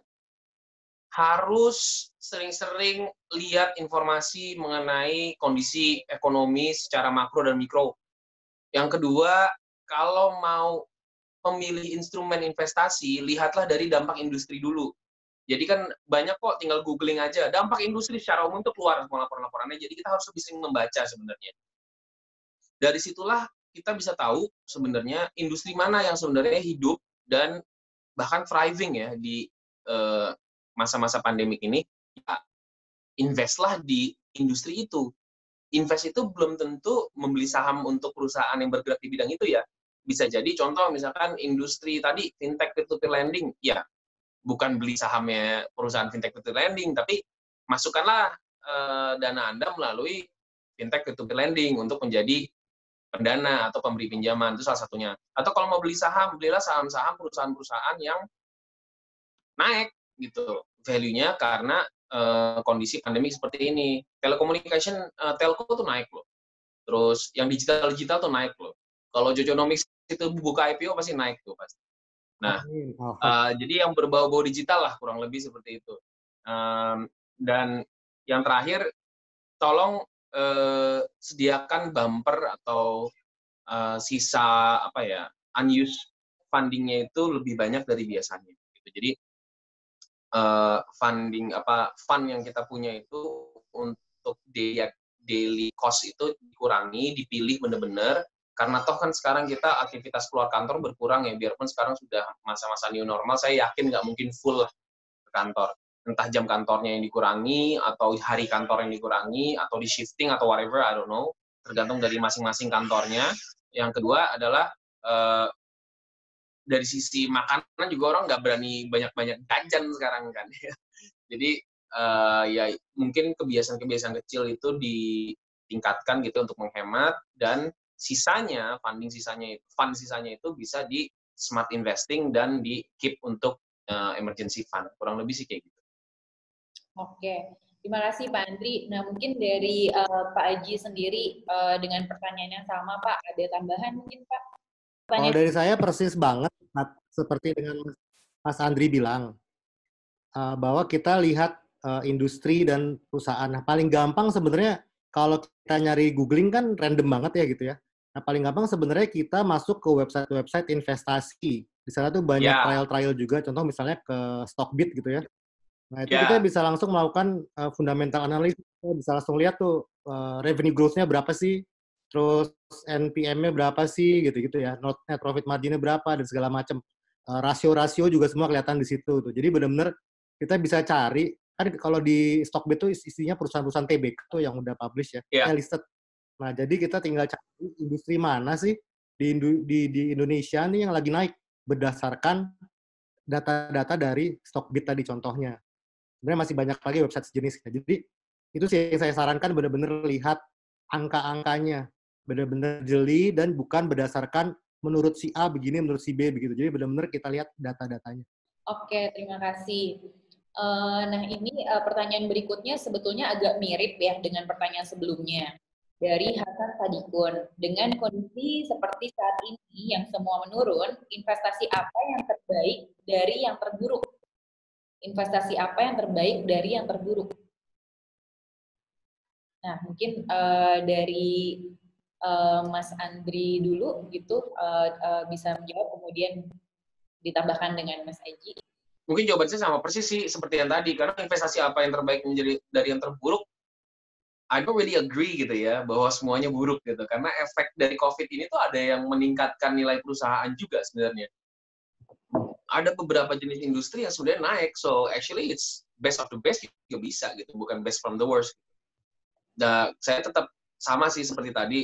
B: harus sering-sering lihat informasi mengenai kondisi ekonomi secara makro dan mikro. Yang kedua, kalau mau memilih instrumen investasi, lihatlah dari dampak industri dulu. Jadi kan banyak kok, tinggal googling aja. Dampak industri secara umum itu keluar semua laporan-laporannya, jadi kita harus lebih sering membaca sebenarnya. Dari situlah kita bisa tahu sebenarnya industri mana yang sebenarnya hidup dan bahkan thriving ya di masa-masa pandemik ini. Ya, investlah di industri itu. Invest itu belum tentu membeli saham untuk perusahaan yang bergerak di bidang itu ya. Bisa jadi contoh misalkan industri tadi fintech peer-to-peer lending, ya bukan beli sahamnya perusahaan fintech peer-to-peer lending, tapi masukkanlah dana Anda melalui fintech peer-to-peer lending untuk menjadi pendana atau pemberi pinjaman, itu salah satunya. Atau kalau mau beli saham, belilah saham-saham perusahaan-perusahaan yang naik gitu value-nya karena kondisi pandemi seperti ini. Telecommunication, telco tuh naik loh. Terus yang digital tuh naik loh. Kalau Jojonomics itu buka IPO pasti naik tuh pasti. Nah, jadi yang berbau-bau digital lah kurang lebih seperti itu. Dan yang terakhir, tolong sediakan bumper atau sisa apa ya, unused funding-nya itu lebih banyak dari biasanya. Gitu. Jadi fund yang kita punya itu untuk daily cost itu dikurangi, dipilih benar-benar, karena toh kan sekarang kita aktivitas keluar kantor berkurang ya, biarpun sekarang sudah masa-masa new normal, saya yakin nggak mungkin full lah ke kantor. Entah jam kantornya yang dikurangi, atau hari kantor yang dikurangi, atau di shifting, atau whatever, I don't know, tergantung dari masing-masing kantornya. Yang kedua adalah dari sisi makanan juga orang nggak berani banyak-banyak jajan sekarang kan. Jadi ya mungkin kebiasaan-kebiasaan kecil itu ditingkatkan gitu untuk menghemat, dan sisanya, fund sisanya itu bisa di smart investing dan di keep untuk emergency fund. Kurang lebih sih kayak gitu.
A: Oke, terima kasih Pak Andri. Nah mungkin dari Pak Aji sendiri dengan pertanyaan yang sama Pak, ada tambahan mungkin Pak?
C: Kalau dari saya persis banget seperti dengan Mas Andri bilang, bahwa kita lihat industri dan perusahaan. Nah, paling gampang sebenarnya kalau kita nyari googling kan random banget ya gitu ya. Nah, paling gampang sebenarnya kita masuk ke website-website investasi. Di sana tuh banyak trial-trial juga, contoh misalnya ke Stockbit gitu ya. Nah, itu kita bisa langsung melakukan fundamental analysis, kita bisa langsung lihat tuh revenue growth-nya berapa sih, terus NPM-nya berapa sih, gitu-gitu ya, net profit margin-nya berapa, dan segala macam. Rasio-rasio juga semua kelihatan di situ. Tuh. Jadi benar-benar kita bisa cari, kan kalau di Stockbit itu isinya perusahaan-perusahaan TBK tuh yang udah publish ya, listed. Nah, jadi kita tinggal cari industri mana sih di Indonesia nih yang lagi naik berdasarkan data-data dari Stockbit tadi contohnya. Sebenarnya masih banyak lagi website sejenis. Jadi itu sih yang saya sarankan, benar-benar lihat angka-angkanya, benar-benar jeli dan bukan berdasarkan menurut si A begini, menurut si B begitu. Jadi benar-benar kita lihat data-datanya.
A: Oke, terima kasih. Nah, ini pertanyaan berikutnya sebetulnya agak mirip ya dengan pertanyaan sebelumnya. Dari Hasan Sadikun, dengan kondisi seperti saat ini yang semua menurun, investasi apa yang terbaik dari yang terburuk? Investasi apa yang terbaik dari yang terburuk? Nah, mungkin dari Mas Andri dulu gitu bisa menjawab, kemudian ditambahkan dengan Mas Aji.
B: Mungkin jawabannya sama persis sih seperti yang tadi, karena investasi apa yang terbaik menjadi dari yang terburuk, I don't really agree gitu ya, bahwa semuanya buruk gitu. Karena efek dari COVID ini tuh ada yang meningkatkan nilai perusahaan juga sebenarnya. Ada beberapa jenis industri yang sudah naik, so actually it's best of the best juga bisa gitu, bukan best from the worst. Dan saya tetap sama sih seperti tadi,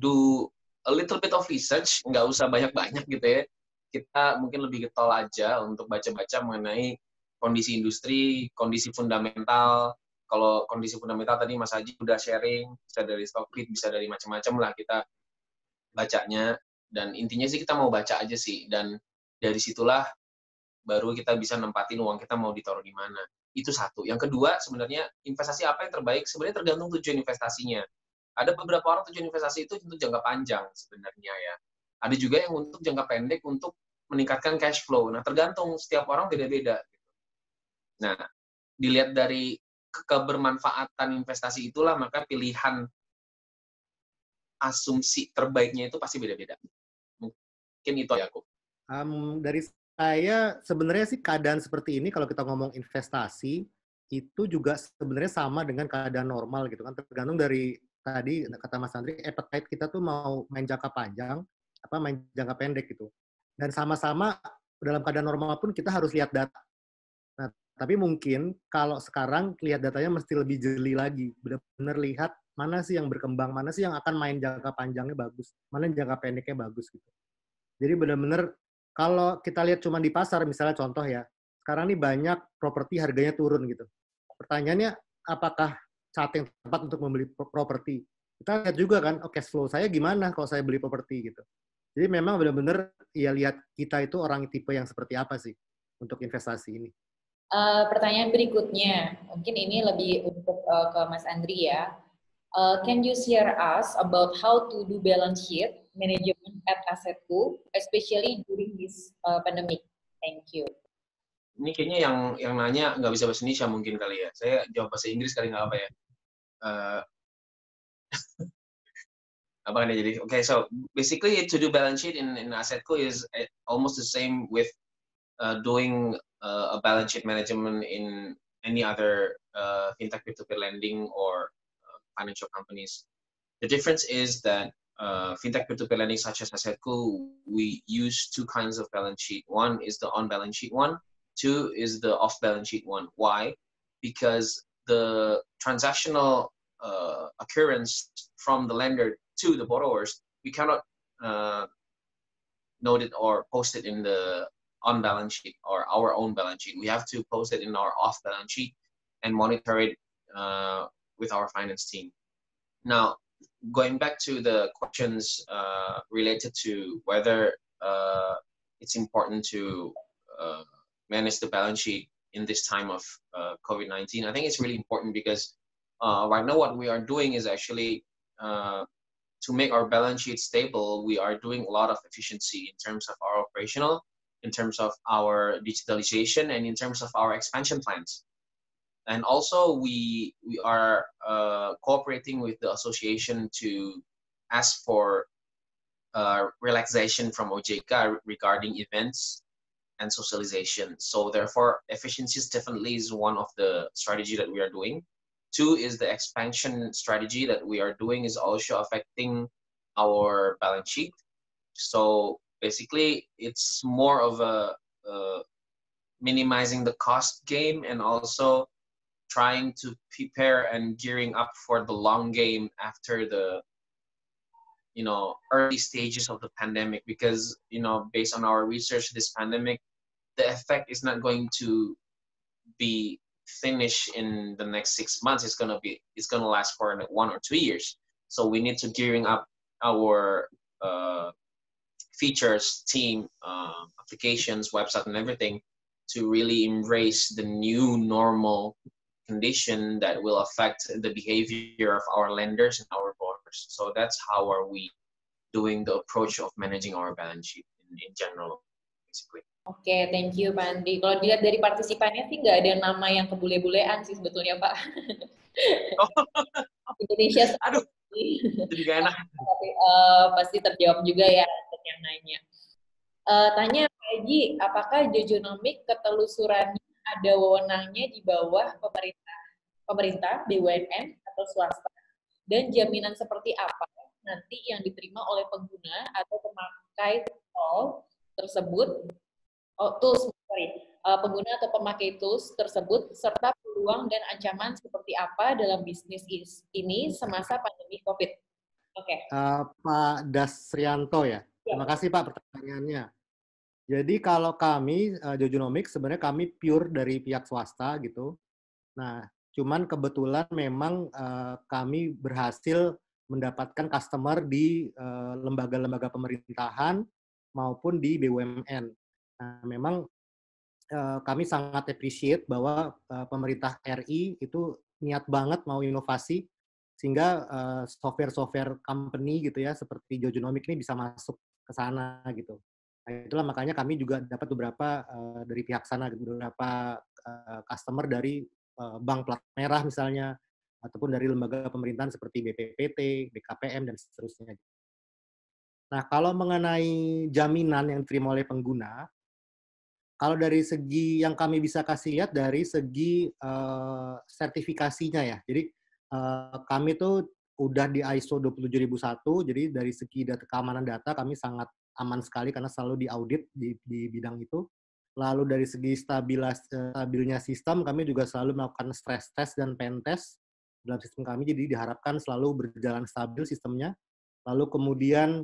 B: do a little bit of research, nggak usah banyak-banyak gitu ya. Kita mungkin lebih getol aja untuk baca-baca mengenai kondisi industri, kondisi fundamental. Kalau kondisi fundamental tadi Mas Haji udah sharing, bisa dari Stockbit, bisa dari macam-macam lah kita bacanya. Dan intinya sih kita mau baca aja sih. Dan dari situlah baru kita bisa nempatin uang kita mau ditaruh di mana. Itu satu. Yang kedua, sebenarnya investasi apa yang terbaik sebenarnya tergantung tujuan investasinya. Ada beberapa orang tujuan investasi itu untuk jangka panjang sebenarnya ya. Ada juga yang untuk jangka pendek untuk meningkatkan cash flow. Nah, tergantung setiap orang beda-beda. Nah, dilihat dari kebermanfaatan investasi itulah, maka pilihan asumsi terbaiknya itu pasti beda-beda. Mungkin itu ya aku.
C: Dari saya sebenarnya sih keadaan seperti ini kalau kita ngomong investasi itu juga sebenarnya sama dengan keadaan normal gitu kan, tergantung dari tadi kata Mas Andri, appetite kita tuh mau main jangka panjang apa main jangka pendek gitu. Dan sama-sama dalam keadaan normal pun kita harus lihat data. Nah, tapi mungkin kalau sekarang lihat datanya mesti lebih jeli lagi, benar-benar lihat mana sih yang berkembang, mana sih yang akan main jangka panjangnya bagus, mana yang jangka pendeknya bagus gitu. Jadi benar-benar kalau kita lihat cuma di pasar, misalnya contoh ya, sekarang nih banyak properti harganya turun gitu. Pertanyaannya, apakah saat yang tepat untuk membeli properti? Kita lihat juga kan, oh, cash flow saya gimana kalau saya beli properti gitu. Jadi memang benar-benar ya lihat kita itu orang tipe yang seperti apa sih untuk investasi ini.
A: Pertanyaan berikutnya, mungkin ini lebih untuk ke Mas Andri ya. Can you share us about how to do balance sheet management at Asetku, especially during this pandemic? Thank you.
B: Ini kayaknya yang nanya nggak bisa bahasa Indonesia mungkin kali ya. Saya jawab bahasa Inggris kali nggak apa ya. Apa kan ya jadi? Okay, so basically to do balance sheet in Asetco is almost the same with doing a balance sheet management in any other fintech peer-to-peer lending or financial companies. The difference is that fintech peer-to-peer lending such as Asetco, we use two kinds of balance sheet. One is the on-balance sheet one. Two is the off-balance sheet one. Why? Because the transactional occurrence from the lender to the borrowers, we cannot note it or post it in the on-balance sheet or our own balance sheet. We have to post it in our off-balance sheet and monitor it with our finance team. Now, going back to the questions related to whether it's important to manage the balance sheet in this time of COVID-19, I think it's really important because right now what we are doing is actually to make our balance sheet stable, we are doing a lot of efficiency in terms of our operational, in terms of our digitalization, and in terms of our expansion plans. And also we are cooperating with the association to ask for relaxation from OJK regarding events and socialization. So therefore, efficiencies definitely is one of the strategy that we are doing. Two is the expansion strategy that we are doing is also affecting our balance sheet. So basically, it's more of a minimizing the cost game and also trying to prepare and gearing up for the long game after the early stages of the pandemic, because based on our research, this pandemic, the effect is not going to be finished in the next 6 months. It's gonna last for 1 or 2 years. So we need to gearing up our features, team, applications, website, and everything to really embrace the new normal condition that will affect the behavior of our lenders and our borrowers. So that's how are we doing the approach of managing our balance sheet in general, basically.
A: Oke, thank you Pak Andri. Kalau dilihat dari partisipannya sih nggak ada nama yang kebule-bulean sih sebetulnya Pak. Indonesia
B: Aduh, jadi gak enak.
A: tapi, pasti terjawab juga ya untuk yang nanya. Tanya Pak Haji, apakah Jojonomic ketelusurannya ada wewenangnya di bawah pemerintah, BUMN atau swasta? Dan jaminan seperti apa nanti yang diterima oleh pengguna atau pemakai tol tersebut? Pengguna atau pemakai tools tersebut, serta peluang dan ancaman seperti apa dalam bisnis ini semasa pandemi COVID. Oke.
C: Pak Dasrianto ya. Terima kasih Pak pertanyaannya. Jadi kalau kami, Jojonomic, sebenarnya kami pure dari pihak swasta gitu. Nah, cuman kebetulan memang kami berhasil mendapatkan customer di lembaga-lembaga pemerintahan maupun di BUMN. Nah, memang kami sangat appreciate bahwa pemerintah RI itu niat banget mau inovasi, sehingga software-software company gitu ya, seperti Jojonomic ini bisa masuk ke sana gitu. Nah, itulah makanya kami juga dapat beberapa dari pihak sana, beberapa customer dari bank plat merah misalnya, ataupun dari lembaga pemerintahan seperti BPPT, BKPM, dan seterusnya. Nah, kalau mengenai jaminan yang diterima oleh pengguna, kalau dari segi yang kami bisa kasih lihat dari segi sertifikasinya ya. Jadi kami tuh udah di ISO 27001, jadi dari segi keamanan data kami sangat aman sekali karena selalu diaudit di bidang itu. Lalu dari segi stabilnya sistem, kami juga selalu melakukan stress test dan pen test dalam sistem kami, jadi diharapkan selalu berjalan stabil sistemnya. Lalu kemudian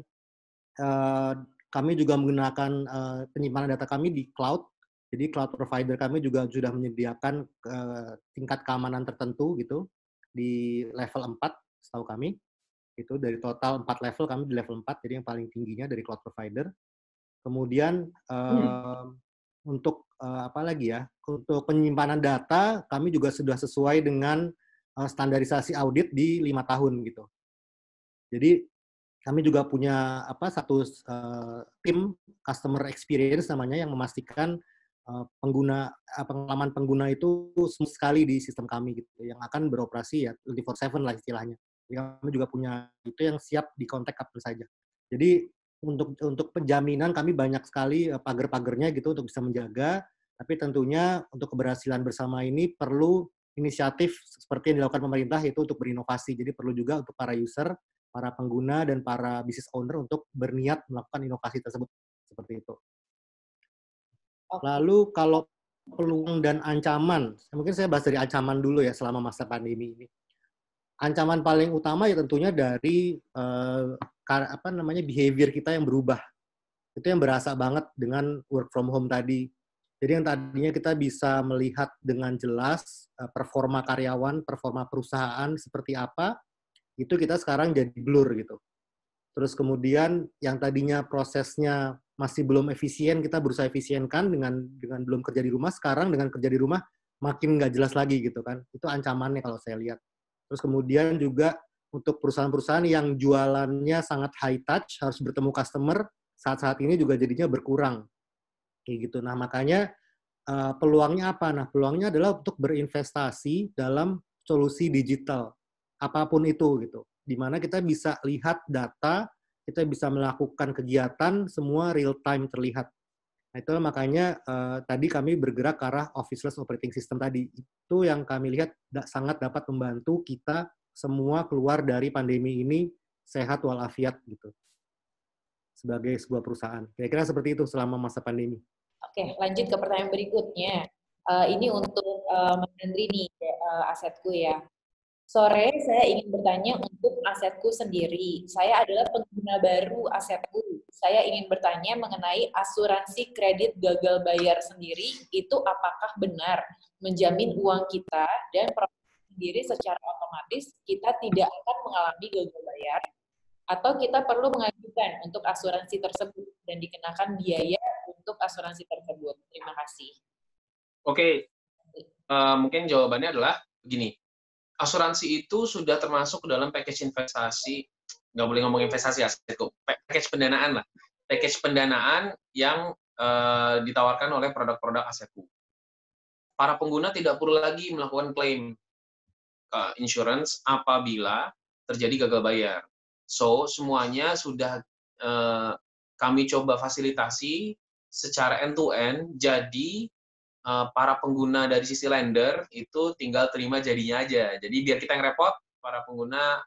C: kami juga menggunakan penyimpanan data kami di cloud. Jadi cloud provider kami juga sudah menyediakan tingkat keamanan tertentu gitu di level 4 setahu kami. Itu dari total 4 level, kami di level 4, jadi yang paling tingginya dari cloud provider. Kemudian untuk apa lagi ya? Untuk penyimpanan data kami juga sudah sesuai dengan standarisasi audit di 5 tahun gitu. Jadi kami juga punya satu tim customer experience namanya yang memastikan pengalaman pengguna itu smooth sekali di sistem kami gitu, yang akan beroperasi ya 24/7 lah istilahnya. Jadi kami juga punya itu yang siap dikontak kapan saja. Jadi untuk penjaminan kami banyak sekali pagar-pagarnya gitu untuk bisa menjaga, tapi tentunya untuk keberhasilan bersama ini perlu inisiatif seperti yang dilakukan pemerintah, yaitu untuk berinovasi. Jadi perlu juga untuk para user, para pengguna, dan para business owner untuk berniat melakukan inovasi tersebut. Seperti itu. Lalu kalau peluang dan ancaman, mungkin saya bahas dari ancaman dulu ya selama masa pandemi ini. Ancaman paling utama ya tentunya dari behavior kita yang berubah. Itu yang berasa banget dengan work from home tadi. Jadi yang tadinya kita bisa melihat dengan jelas performa karyawan, performa perusahaan seperti apa, itu kita sekarang jadi blur gitu. Terus kemudian yang tadinya prosesnya masih belum efisien, kita berusaha efisienkan dengan belum kerja di rumah, sekarang dengan kerja di rumah makin nggak jelas lagi gitu kan. Itu ancamannya kalau saya lihat. Terus kemudian juga untuk perusahaan-perusahaan yang jualannya sangat high touch, harus bertemu customer, saat-saat ini juga jadinya berkurang. Kayak gitu. Nah, makanya peluangnya apa? Nah, peluangnya adalah untuk berinvestasi dalam solusi digital. Apapun itu gitu. Di mana kita bisa lihat data, kita bisa melakukan kegiatan, semua real time terlihat. Nah, itu makanya tadi kami bergerak ke arah officeless operating system tadi. Itu yang kami lihat sangat dapat membantu kita semua keluar dari pandemi ini sehat walafiat gitu. Sebagai sebuah perusahaan. Kira-kira seperti itu selama masa pandemi.
A: Oke, lanjut ke pertanyaan berikutnya. Ini untuk Mas Andri nih, asetku ya. Sore, saya ingin bertanya untuk asetku sendiri. Saya adalah pengguna baru asetku. Saya ingin bertanya mengenai asuransi kredit gagal bayar sendiri, itu apakah benar menjamin uang kita dan proses sendiri secara otomatis kita tidak akan mengalami gagal bayar, atau kita perlu mengajukan untuk asuransi tersebut dan dikenakan biaya untuk asuransi tersebut? Terima kasih.
B: Oke, mungkin jawabannya adalah begini. Asuransi itu sudah termasuk dalam package investasi, nggak boleh ngomong investasi asetku, package pendanaan lah. Package pendanaan yang ditawarkan oleh produk-produk asetku. Para pengguna tidak perlu lagi melakukan klaim insurance apabila terjadi gagal bayar. So, semuanya sudah kami coba fasilitasi secara end-to-end, jadi para pengguna dari sisi lender itu tinggal terima jadinya aja. Jadi biar kita yang repot, para pengguna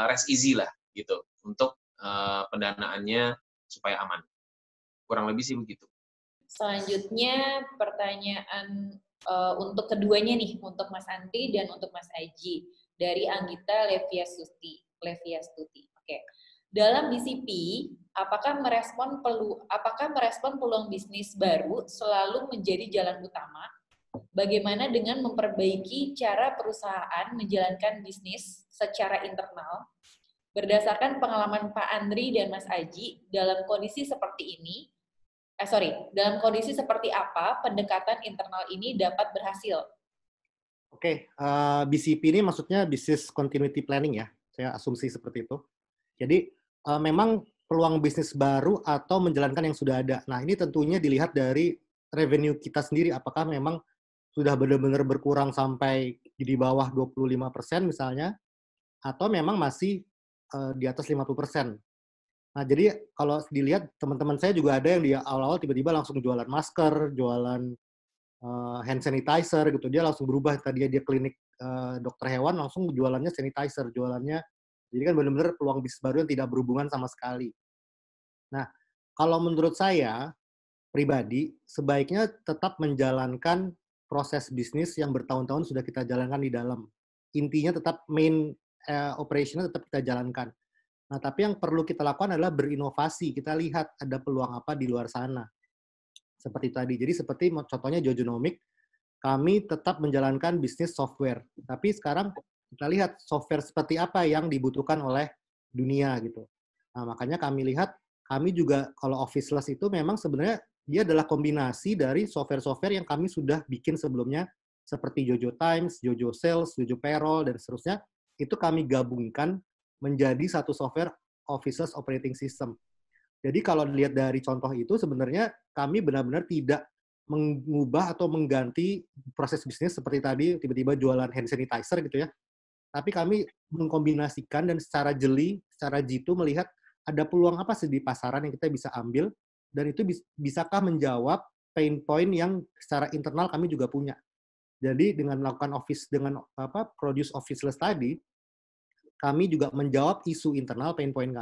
B: rest easy lah gitu untuk pendanaannya supaya aman. Kurang lebih sih begitu.
A: Selanjutnya pertanyaan untuk keduanya nih, untuk Mas Andri dan untuk Mas Aji dari Anggita Leviastuti. Oke. Dalam BCP, apakah merespon peluang bisnis baru selalu menjadi jalan utama? Bagaimana dengan memperbaiki cara perusahaan menjalankan bisnis secara internal? Berdasarkan pengalaman Pak Andri dan Mas Aji, dalam kondisi seperti apa pendekatan internal ini dapat berhasil?
C: Oke, BCP ini maksudnya Business Continuity Planning ya, saya asumsi seperti itu. Jadi memang peluang bisnis baru atau menjalankan yang sudah ada. Nah, ini tentunya dilihat dari revenue kita sendiri, apakah memang sudah benar-benar berkurang sampai di bawah 25% misalnya, atau memang masih di atas 50%. Nah, jadi kalau dilihat teman-teman saya juga ada yang di awal-awal tiba-tiba langsung jualan masker, jualan hand sanitizer gitu. Dia langsung berubah, tadinya dia klinik dokter hewan, langsung jualannya sanitizer, jualannya. Jadi kan benar-benar peluang bisnis baru yang tidak berhubungan sama sekali. Nah, kalau menurut saya pribadi, sebaiknya tetap menjalankan proses bisnis yang bertahun-tahun sudah kita jalankan di dalam. Intinya tetap main operationnya tetap kita jalankan. Nah, tapi yang perlu kita lakukan adalah berinovasi. Kita lihat ada peluang apa di luar sana. Seperti tadi. Jadi seperti contohnya Jojonomic, kami tetap menjalankan bisnis software. Tapi sekarang kita lihat software seperti apa yang dibutuhkan oleh dunia gitu. Nah, makanya kami lihat, kami juga kalau Officeless itu memang sebenarnya dia adalah kombinasi dari software-software yang kami sudah bikin sebelumnya, seperti Jojo Times, Jojo Sales, Jojo Payroll, dan seterusnya. Itu kami gabungkan menjadi satu software Officeless Operating System. Jadi kalau dilihat dari contoh itu, sebenarnya kami benar-benar tidak mengubah atau mengganti proses bisnis seperti tadi, tiba-tiba jualan hand sanitizer gitu ya. Tapi kami mengkombinasikan dan secara jeli, secara jitu melihat ada peluang apa sih di pasaran yang kita bisa ambil, dan itu bisakah menjawab pain point yang secara internal kami juga punya. Jadi dengan melakukan produce Officeless tadi, kami juga menjawab isu internal pain point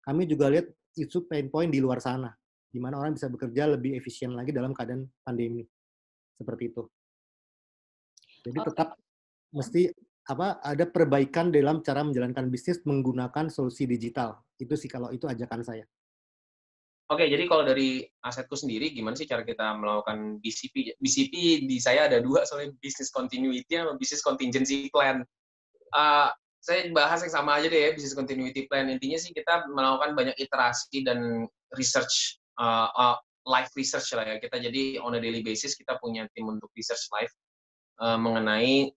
C: kami juga lihat isu pain point di luar sana, di mana orang bisa bekerja lebih efisien lagi dalam keadaan pandemi. Seperti itu. Jadi tetap mesti ada perbaikan dalam cara menjalankan bisnis menggunakan solusi digital. Itu sih kalau itu ajakan saya.
B: Oke, jadi kalau dari asetku sendiri, gimana sih cara kita melakukan BCP? BCP di saya ada dua, soalnya business continuity sama business contingency plan. Saya bahas yang sama aja deh ya, business continuity plan. Intinya sih kita melakukan banyak iterasi dan research, live research lah ya. Kita jadi on a daily basis, kita punya tim untuk research live mengenai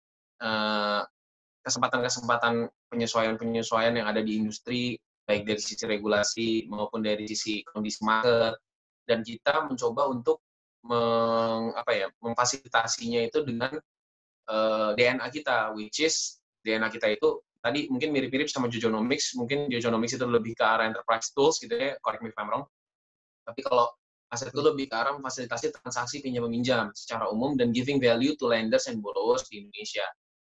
B: kesempatan-kesempatan penyesuaian-penyesuaian yang ada di industri, baik dari sisi regulasi maupun dari sisi kondisi market, dan kita mencoba untuk memfasilitasinya itu dengan DNA kita, which is DNA kita itu tadi mungkin mirip-mirip sama Jojonomics, mungkin Jojonomics itu lebih ke arah enterprise tools gitu ya, correct me if I'm wrong. Tapi kalau aset itu lebih ke arah memfasilitasi transaksi pinjam-meminjam secara umum dan giving value to lenders and borrowers di Indonesia.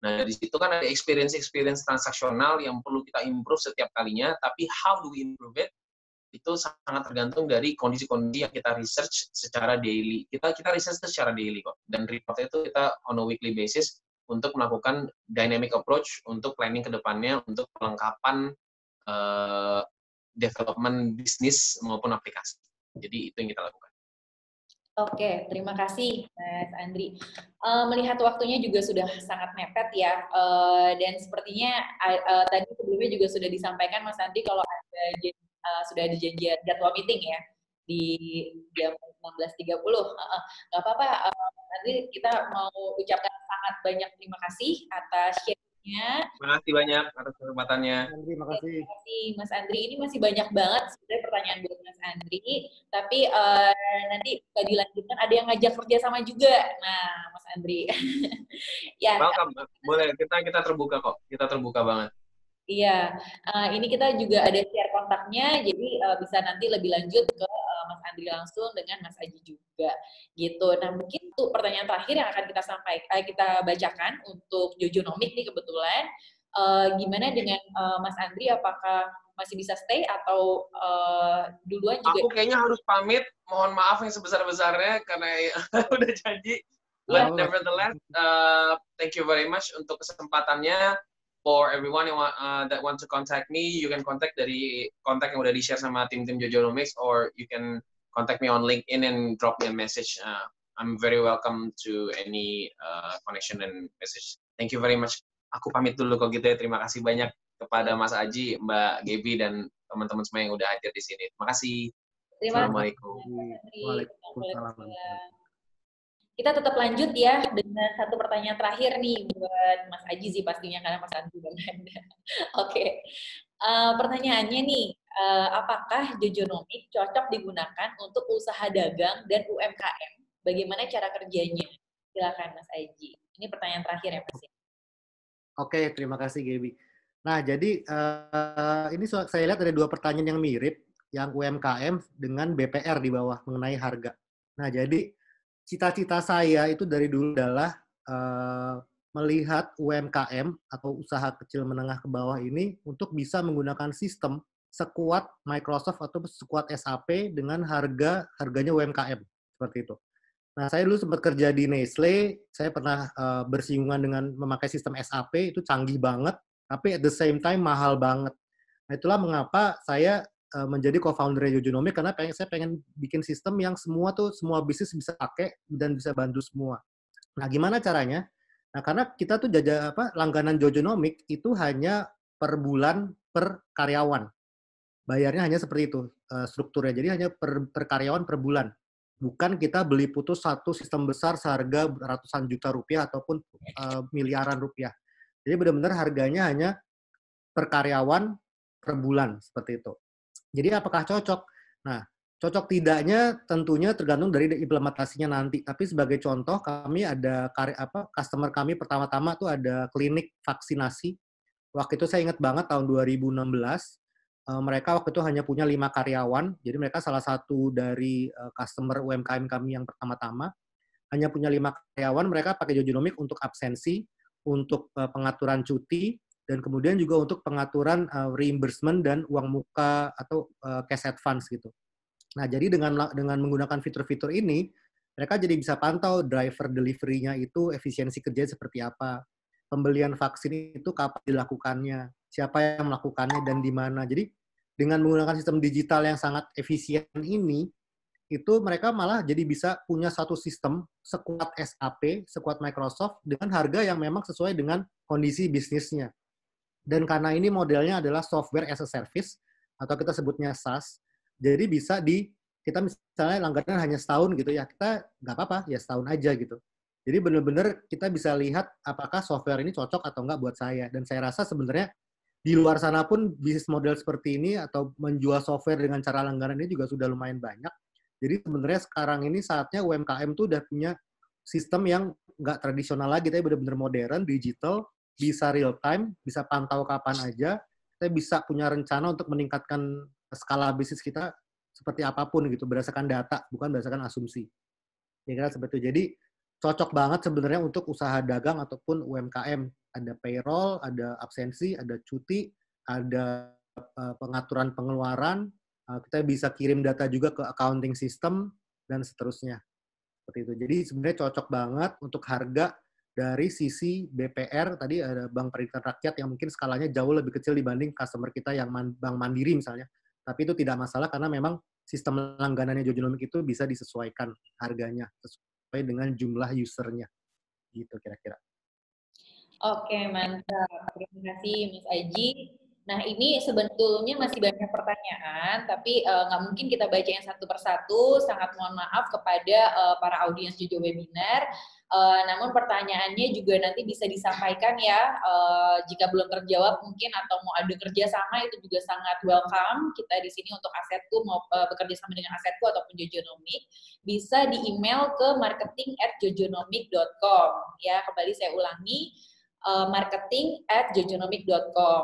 B: Nah, di situ kan ada experience transaksional yang perlu kita improve setiap kalinya, tapi how do we improve it? Itu sangat tergantung dari kondisi-kondisi yang kita research secara daily. Kita research secara daily kok. Dan reportnya itu kita on a weekly basis untuk melakukan dynamic approach untuk planning ke depannya, untuk pelengkapan development bisnis maupun aplikasi. Jadi itu yang kita lakukan.
A: Oke, terima kasih Mas Andri. Melihat waktunya juga sudah sangat mepet ya, dan sepertinya tadi sebelumnya juga sudah disampaikan Mas Andri kalau sudah ada janjian jadwal meeting ya. di jam 16.30. Nggak apa-apa, nanti kita mau ucapkan sangat banyak terima kasih atas share-nya.
B: Terima kasih banyak atas kesempatannya.
C: Terima
A: Ya,
C: kasih.
A: terima kasih Mas Andri. Ini masih banyak banget sebenarnya pertanyaan buat Mas Andri, tapi nanti bisa dilanjutkan. Ada yang ngajak kerja sama juga. Nah, Mas Andri. Ya,
B: Welcome, boleh, kita terbuka kok, kita terbuka banget.
A: iya, ini kita juga ada share kontaknya, jadi bisa nanti lebih lanjut ke Mas Andri langsung dengan Mas Aji juga, gitu. Nah, mungkin tuh pertanyaan terakhir yang akan kita bacakan untuk Jojonomic nih kebetulan. Gimana dengan Mas Andri? Apakah masih bisa stay atau duluan juga?
B: Aku kayaknya harus pamit, mohon maaf yang sebesar-besarnya karena udah janji.
A: Ya,
B: But nevertheless, thank you very much untuk kesempatannya. For everyone that want to contact me, you can contact dari kontak yang udah di-share sama tim-tim Jojonomics, or you can contact me on LinkedIn and drop me a message. I'm very welcome to any connection and message. Thank you very much. Aku pamit dulu kok gitu ya. Terima kasih banyak kepada Mas Aji, Mbak Gaby, dan teman-teman semua yang udah hadir di sini. Terima kasih.
A: terima kasih.
B: Assalamualaikum.
C: Waalaikumsalam.
A: Kita tetap lanjut ya dengan satu pertanyaan terakhir nih buat Mas Aji sih pastinya karena Mas Andri belum ada. Oke. Pertanyaannya nih, apakah Jojonomic cocok digunakan untuk usaha dagang dan UMKM? Bagaimana cara kerjanya? Silakan Mas Aji. Ini pertanyaan terakhir ya Mas.
C: Oke, terima kasih Gaby. Nah, jadi ini saya lihat ada dua pertanyaan yang mirip, yang UMKM dengan BPR di bawah mengenai harga. Nah, jadi cita-cita saya itu dari dulu adalah melihat UMKM atau usaha kecil menengah ke bawah ini untuk bisa menggunakan sistem sekuat Microsoft atau sekuat SAP dengan harganya UMKM seperti itu. Nah, saya dulu sempat kerja di Nestle, saya pernah bersinggungan dengan memakai sistem SAP, itu canggih banget, tapi at the same time mahal banget. Nah, itulah mengapa saya menjadi co-founder Jojonomic, karena saya pengen bikin sistem yang semua bisnis bisa pakai dan bisa bantu semua. Nah, gimana caranya? Nah, karena kita tuh langganan Jojonomic itu hanya per bulan per karyawan. Bayarnya hanya seperti itu strukturnya. Jadi hanya per karyawan per bulan. Bukan kita beli putus satu sistem besar seharga ratusan juta rupiah ataupun miliaran rupiah. Jadi benar-benar harganya hanya per karyawan per bulan seperti itu. Jadi apakah cocok? Nah, cocok tidaknya tentunya tergantung dari implementasinya nanti. Tapi sebagai contoh, kami ada customer kami pertama-tama tuh ada klinik vaksinasi. Waktu itu saya ingat banget tahun 2016. Mereka waktu itu hanya punya 5 karyawan. Jadi mereka salah satu dari customer UMKM kami yang pertama-tama. Hanya punya 5 karyawan, mereka pakai Jojonomic untuk absensi, untuk pengaturan cuti, dan kemudian juga untuk pengaturan reimbursement dan uang muka atau cash advance gitu. Nah, jadi dengan menggunakan fitur-fitur ini, mereka jadi bisa pantau driver delivery-nya itu efisiensi kerja seperti apa, pembelian vaksin itu kapan dilakukannya, siapa yang melakukannya dan di mana. Jadi dengan menggunakan sistem digital yang sangat efisien ini, itu mereka malah jadi bisa punya satu sistem sekuat SAP, sekuat Microsoft dengan harga yang memang sesuai dengan kondisi bisnisnya. Dan karena ini modelnya adalah software as a service, atau kita sebutnya SaaS, jadi bisa kita misalnya langganan hanya setahun gitu ya, kita nggak apa-apa, ya setahun aja gitu. Jadi benar-benar kita bisa lihat apakah software ini cocok atau nggak buat saya. Dan saya rasa sebenarnya di luar sana pun bisnis model seperti ini atau menjual software dengan cara langganan ini juga sudah lumayan banyak. Jadi sebenarnya sekarang ini saatnya UMKM tuh udah punya sistem yang nggak tradisional lagi, tapi benar-benar modern, digital, bisa real time, bisa pantau kapan aja, kita bisa punya rencana untuk meningkatkan skala bisnis kita seperti apapun gitu, berdasarkan data, bukan berdasarkan asumsi. Ya kira seperti itu. Jadi cocok banget sebenarnya untuk usaha dagang ataupun UMKM. Ada payroll, ada absensi, ada cuti, ada pengaturan pengeluaran, kita bisa kirim data juga ke accounting system, dan seterusnya. Seperti itu. Jadi sebenarnya cocok banget untuk harga dari sisi BPR, tadi ada Bank Pendidikan Rakyat yang mungkin skalanya jauh lebih kecil dibanding customer kita yang Bank Mandiri misalnya. Tapi itu tidak masalah karena memang sistem langganannya Jojonomic itu bisa disesuaikan harganya sesuai dengan jumlah usernya. Gitu kira-kira.
A: Oke, mantap. Terima kasih Mas Aji. Nah, ini sebetulnya masih banyak pertanyaan, tapi nggak mungkin kita baca yang satu persatu. Sangat mohon maaf kepada para audiens Jojo Webinar. Namun pertanyaannya juga nanti bisa disampaikan ya, jika belum terjawab mungkin atau mau ada kerjasama itu juga sangat welcome. Kita di sini untuk Asetku mau bekerja sama dengan Asetku ataupun Jojonomic, bisa di email ke marketing@jojonomic.com. Ya, kembali saya ulangi, marketing@jojonomic.com.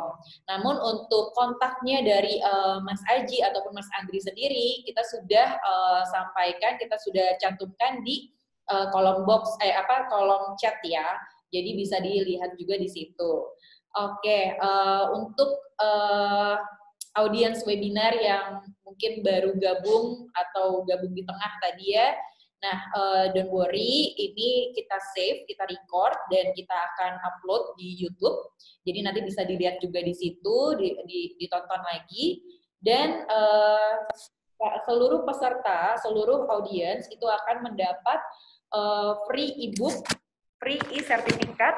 A: Namun untuk kontaknya dari Mas Aji ataupun Mas Andri sendiri, kita sudah sampaikan, kita sudah cantumkan di kolom box, kolom chat ya. Jadi bisa dilihat juga di situ. Oke, untuk audiens webinar yang mungkin baru gabung atau gabung di tengah tadi ya, nah, don't worry, ini kita save, kita record, dan kita akan upload di YouTube. Jadi nanti bisa dilihat juga di situ, ditonton lagi. Dan seluruh peserta, seluruh audiens itu akan mendapat free ebook, free e-sertifikat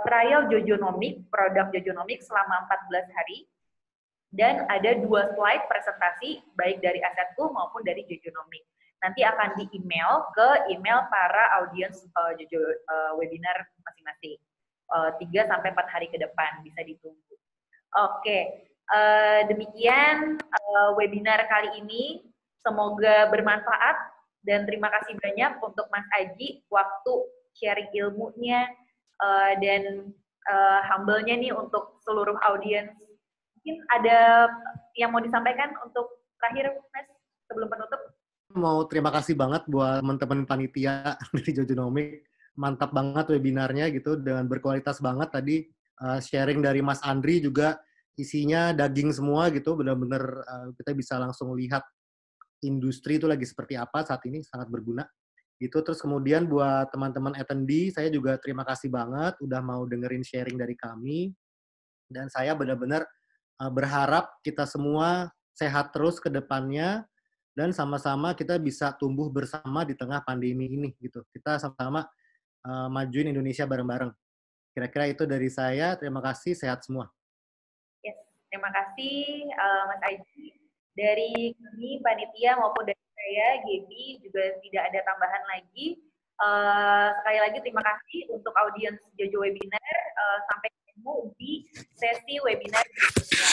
A: trial Jojonomic, produk Jojonomic selama 14 hari. Dan ada 2 slide presentasi, baik dari Asetku maupun dari Jojonomic. Nanti akan di-email ke email para audiens Jojo webinar masing-masing. 3-4 hari ke depan, bisa ditunggu. Oke, demikian webinar kali ini. Semoga bermanfaat dan terima kasih banyak untuk Mas Aji, waktu sharing ilmunya dan humble-nya nih untuk seluruh audiens. Mungkin ada yang mau disampaikan untuk terakhir, Mas, sebelum penutup?
C: Mau terima kasih banget buat teman-teman panitia dari Jojonomic. Mantap banget webinarnya gitu, dengan berkualitas banget tadi. Sharing dari Mas Andri juga isinya daging semua gitu, benar-benar kita bisa langsung lihat industri itu lagi seperti apa saat ini, sangat berguna. Gitu. Terus kemudian buat teman-teman attendee, saya juga terima kasih banget udah mau dengerin sharing dari kami. Dan saya benar-benar berharap kita semua sehat terus ke depannya, dan sama-sama kita bisa tumbuh bersama di tengah pandemi ini gitu. Kita sama-sama majuin Indonesia bareng-bareng. Kira-kira itu dari saya. Terima kasih, sehat semua.
A: Yes, terima kasih Mas Aji. Dari kami panitia maupun dari saya, Gaby, juga tidak ada tambahan lagi. Sekali lagi terima kasih untuk audiens Jojo Webinar. Sampai ketemu di sesi webinar berikutnya.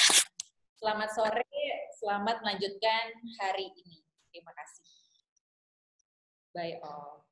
A: Selamat sore, selamat melanjutkan hari ini. Terima kasih. Bye all.